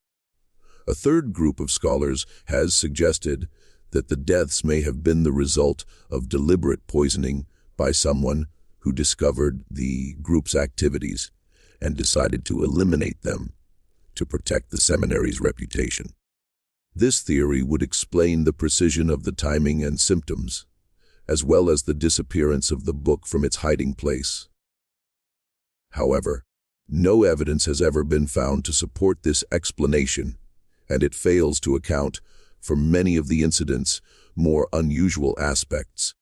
A third group of scholars has suggested that the deaths may have been the result of deliberate poisoning by someone who discovered the group's activities and decided to eliminate them to protect the seminary's reputation. This theory would explain the precision of the timing and symptoms, as well as the disappearance of the book from its hiding place. However, no evidence has ever been found to support this explanation, and it fails to account for many of the incident's more unusual aspects.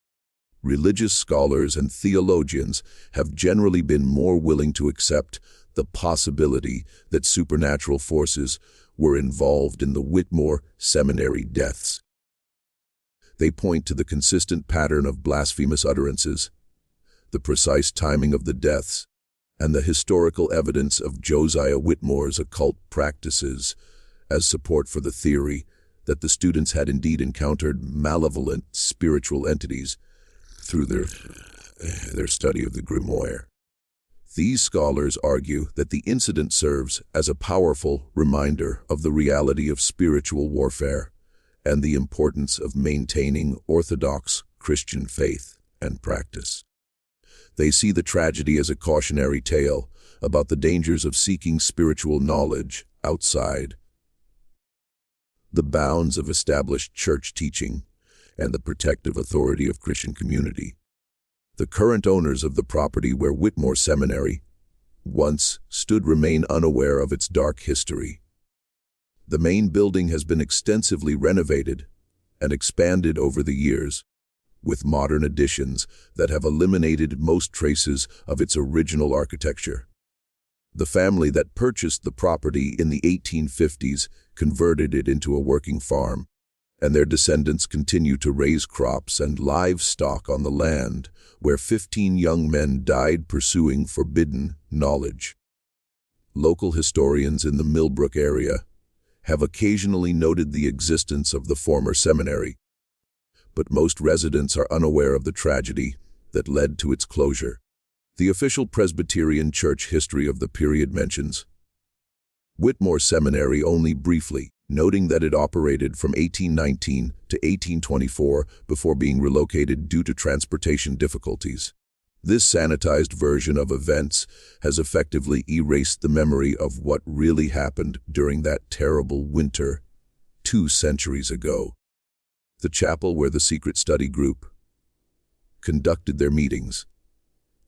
Religious scholars and theologians have generally been more willing to accept the possibility that supernatural forces were involved in the Whitmore Seminary deaths. They point to the consistent pattern of blasphemous utterances, the precise timing of the deaths, and the historical evidence of Josiah Whitmore's occult practices as support for the theory that the students had indeed encountered malevolent spiritual entities through their study of the grimoire. These scholars argue that the incident serves as a powerful reminder of the reality of spiritual warfare and the importance of maintaining orthodox Christian faith and practice. They see the tragedy as a cautionary tale about the dangers of seeking spiritual knowledge outside the bounds of established church teaching and the protective authority of Christian community. The current owners of the property where Whitmore Seminary once stood remain unaware of its dark history. The main building has been extensively renovated and expanded over the years, with modern additions that have eliminated most traces of its original architecture. The family that purchased the property in the 1850s converted it into a working farm, and their descendants continue to raise crops and livestock on the land where 15 young men died pursuing forbidden knowledge. Local historians in the Millbrook area have occasionally noted the existence of the former seminary, but most residents are unaware of the tragedy that led to its closure. The official Presbyterian church history of the period mentions Whitmore Seminary only briefly, noting that it operated from 1819 to 1824 before being relocated due to transportation difficulties. This sanitized version of events has effectively erased the memory of what really happened during that terrible winter 2 centuries ago. The chapel where the secret study group conducted their meetings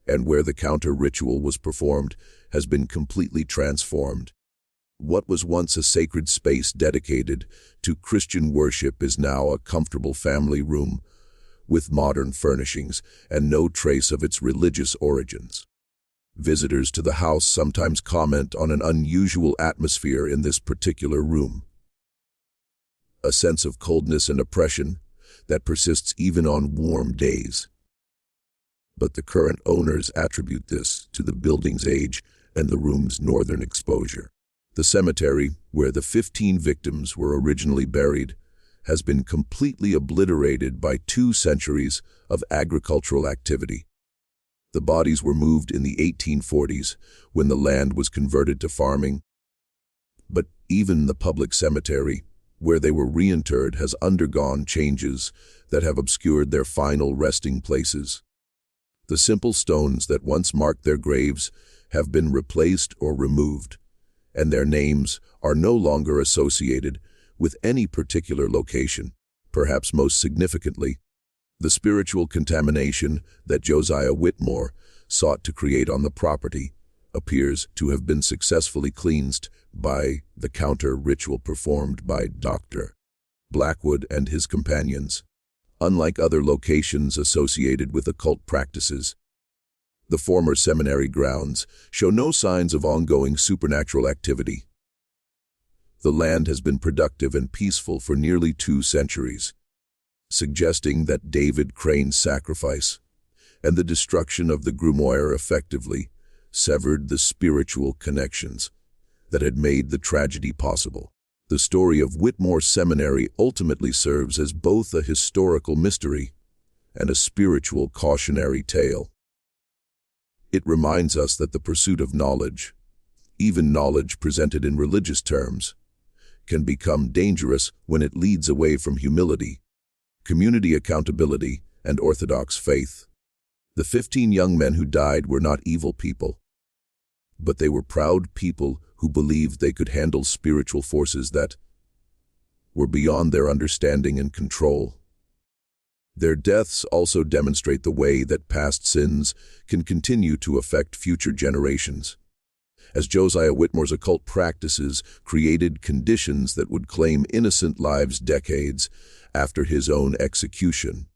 and where the counter-ritual was performed has been completely transformed. What was once a sacred space dedicated to Christian worship is now a comfortable family room with modern furnishings and no trace of its religious origins. Visitors to the house sometimes comment on an unusual atmosphere in this particular room. A sense of coldness and oppression that persists even on warm days. But the current owners attribute this to the building's age and the room's northern exposure. The cemetery, where the 15 victims were originally buried, has been completely obliterated by 2 centuries of agricultural activity. The bodies were moved in the 1840s when the land was converted to farming. But even the public cemetery, where they were reinterred, has undergone changes that have obscured their final resting places. The simple stones that once marked their graves have been replaced or removed, and their names are no longer associated with any particular location. Perhaps most significantly, the spiritual contamination that Josiah Whitmore sought to create on the property appears to have been successfully cleansed by the counter-ritual performed by Dr. Blackwood and his companions. Unlike other locations associated with occult practices, the former seminary grounds show no signs of ongoing supernatural activity. The land has been productive and peaceful for nearly 2 centuries, suggesting that David Crane's sacrifice and the destruction of the grimoire effectively severed the spiritual connections that had made the tragedy possible. The story of Whitmore Seminary ultimately serves as both a historical mystery and a spiritual cautionary tale. It reminds us that the pursuit of knowledge, even knowledge presented in religious terms, can become dangerous when it leads away from humility, community accountability, and orthodox faith. The 15 young men who died were not evil people, but they were proud people who believed they could handle spiritual forces that were beyond their understanding and control. Their deaths also demonstrate the way that past sins can continue to affect future generations, as Josiah Whitmore's occult practices created conditions that would claim innocent lives decades after his own execution.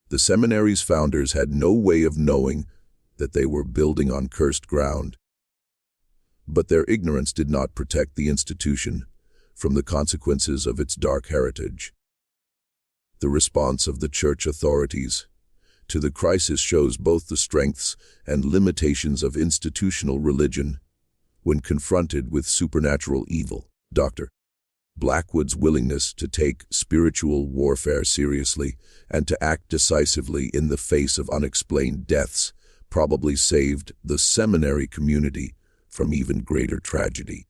The seminary's founders had no way of knowing that they were building on cursed ground, but their ignorance did not protect the institution from the consequences of its dark heritage. The response of the church authorities to the crisis shows both the strengths and limitations of institutional religion when confronted with supernatural evil. Dr. Blackwood's willingness to take spiritual warfare seriously and to act decisively in the face of unexplained deaths probably saved the seminary community from even greater tragedy.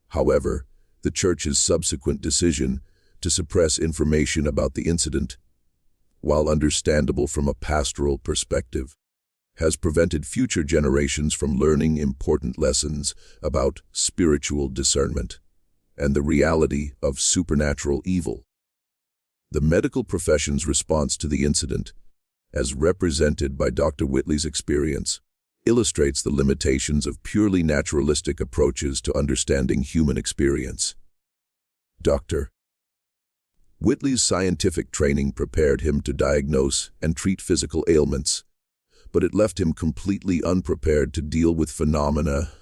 However, the church's subsequent decision to suppress information about the incident, while understandable from a pastoral perspective, has prevented future generations from learning important lessons about spiritual discernment and the reality of supernatural evil. The medical profession's response to the incident, as represented by Dr. Whitley's experience, illustrates the limitations of purely naturalistic approaches to understanding human experience. Dr. Whitley's scientific training prepared him to diagnose and treat physical ailments, but it left him completely unprepared to deal with phenomena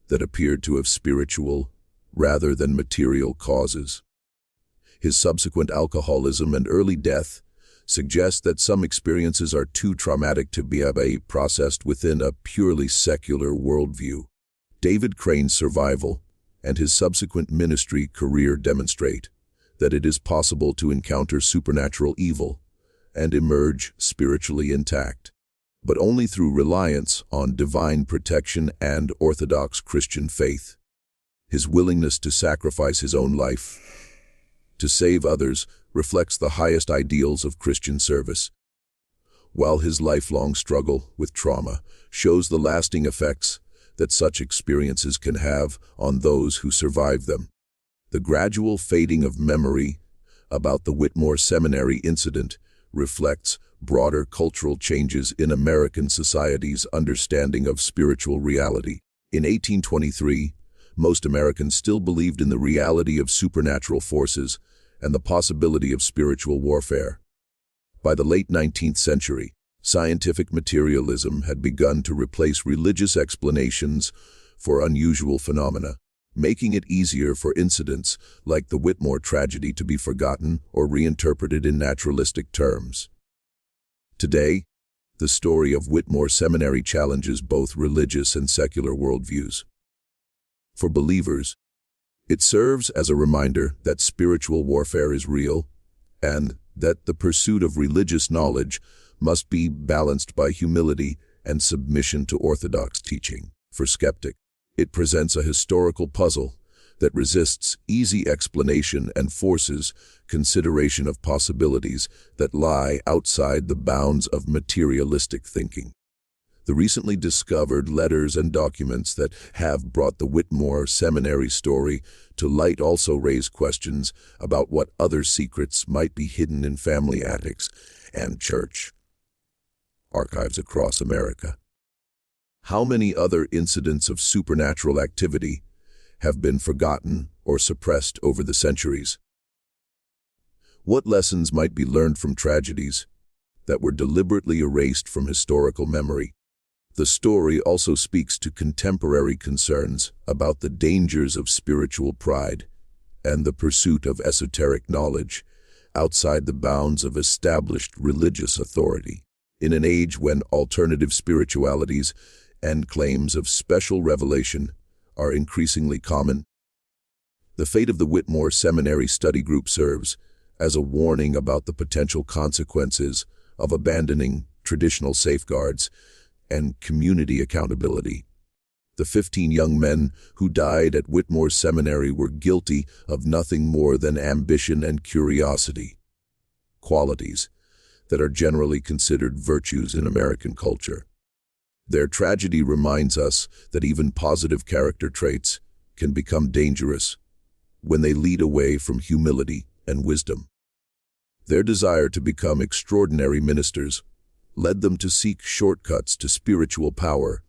that appeared to have spiritual rather than material causes. His subsequent alcoholism and early death suggest that some experiences are too traumatic to be processed within a purely secular worldview. David Crane's survival and his subsequent ministry career demonstrate that it is possible to encounter supernatural evil and emerge spiritually intact, but only through reliance on divine protection and orthodox Christian faith. His willingness to sacrifice his own life to save others reflects the highest ideals of Christian service, while his lifelong struggle with trauma shows the lasting effects that such experiences can have on those who survive them. The gradual fading of memory about the Whitmore Seminary incident reflects broader cultural changes in American society's understanding of spiritual reality. In 1823, most Americans still believed in the reality of supernatural forces and the possibility of spiritual warfare. By the late 19th century, scientific materialism had begun to replace religious explanations for unusual phenomena, making it easier for incidents like the Whitmore tragedy to be forgotten or reinterpreted in naturalistic terms. Today, the story of Whitmore Seminary challenges both religious and secular worldviews. For believers, it serves as a reminder that spiritual warfare is real and that the pursuit of religious knowledge must be balanced by humility and submission to orthodox teaching. For skeptics, it presents a historical puzzle that resists easy explanation and forces consideration of possibilities that lie outside the bounds of materialistic thinking. The recently discovered letters and documents that have brought the Whitmore Seminary story to light also raise questions about what other secrets might be hidden in family attics and church archives across America. How many other incidents of supernatural activity have been forgotten or suppressed over the centuries? What lessons might be learned from tragedies that were deliberately erased from historical memory? The story also speaks to contemporary concerns about the dangers of spiritual pride and the pursuit of esoteric knowledge outside the bounds of established religious authority. In an age when alternative spiritualities and claims of special revelation are increasingly common, the fate of the Whitmore Seminary study group serves as a warning about the potential consequences of abandoning traditional safeguards and community accountability. The 15 young men who died at Whitmore Seminary were guilty of nothing more than ambition and curiosity, qualities that are generally considered virtues in American culture. Their tragedy reminds us that even positive character traits can become dangerous when they lead away from humility and wisdom. Their desire to become extraordinary ministers led them to seek shortcuts to spiritual power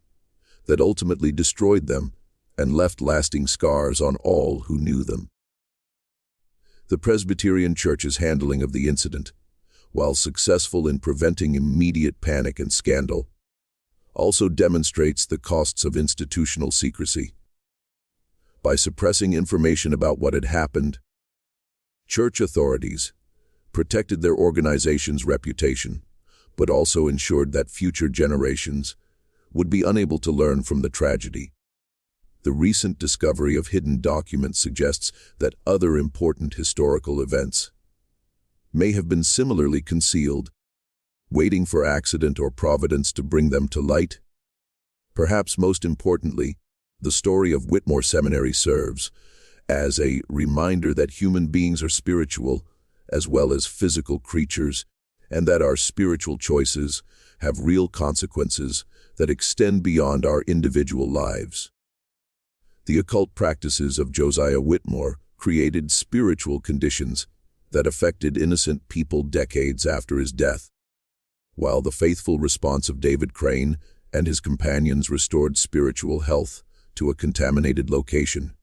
that ultimately destroyed them and left lasting scars on all who knew them. The Presbyterian Church's handling of the incident, while successful in preventing immediate panic and scandal, also demonstrates the costs of institutional secrecy. By suppressing information about what had happened, church authorities protected their organization's reputation, but also ensured that future generations would be unable to learn from the tragedy. The recent discovery of hidden documents suggests that other important historical events may have been similarly concealed, waiting for accident or providence to bring them to light. Perhaps most importantly, the story of Whitmore Seminary serves as a reminder that human beings are spiritual as well as physical creatures, and that our spiritual choices have real consequences that extend beyond our individual lives. The occult practices of Josiah Whitmore created spiritual conditions that affected innocent people decades after his death, while the faithful response of David Crane and his companions restored spiritual health to a contaminated location.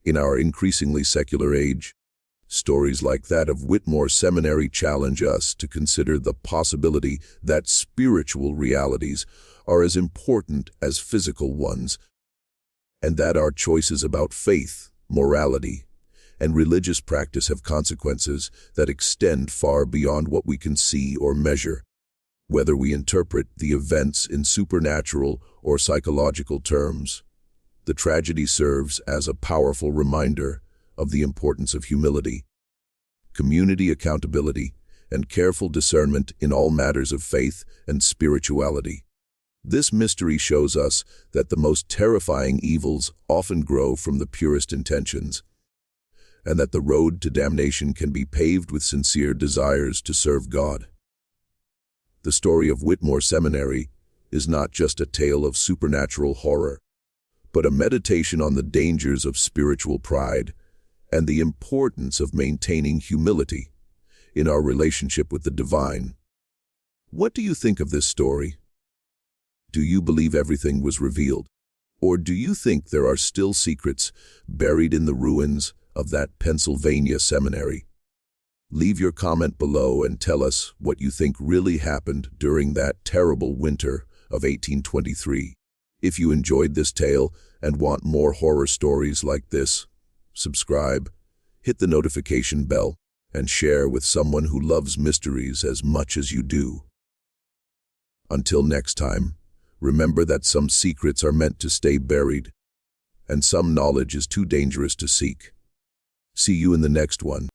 In our increasingly secular age, stories like that of Whitmore Seminary challenge us to consider the possibility that spiritual realities are as important as physical ones, and that our choices about faith, morality, and religious practice have consequences that extend far beyond what we can see or measure. Whether we interpret the events in supernatural or psychological terms, the tragedy serves as a powerful reminder of the importance of humility, community accountability, and careful discernment in all matters of faith and spirituality. This mystery shows us that the most terrifying evils often grow from the purest intentions, and that the road to damnation can be paved with sincere desires to serve God. The story of Whitmore Seminary is not just a tale of supernatural horror, but a meditation on the dangers of spiritual pride and the importance of maintaining humility in our relationship with the divine. What do you think of this story? Do you believe everything was revealed? Or do you think there are still secrets buried in the ruins of that Pennsylvania seminary? Leave your comment below and tell us what you think really happened during that terrible winter of 1823. If you enjoyed this tale and want more horror stories like this, subscribe, hit the notification bell, and share with someone who loves mysteries as much as you do. Until next time, remember that some secrets are meant to stay buried, and some knowledge is too dangerous to seek. See you in the next one.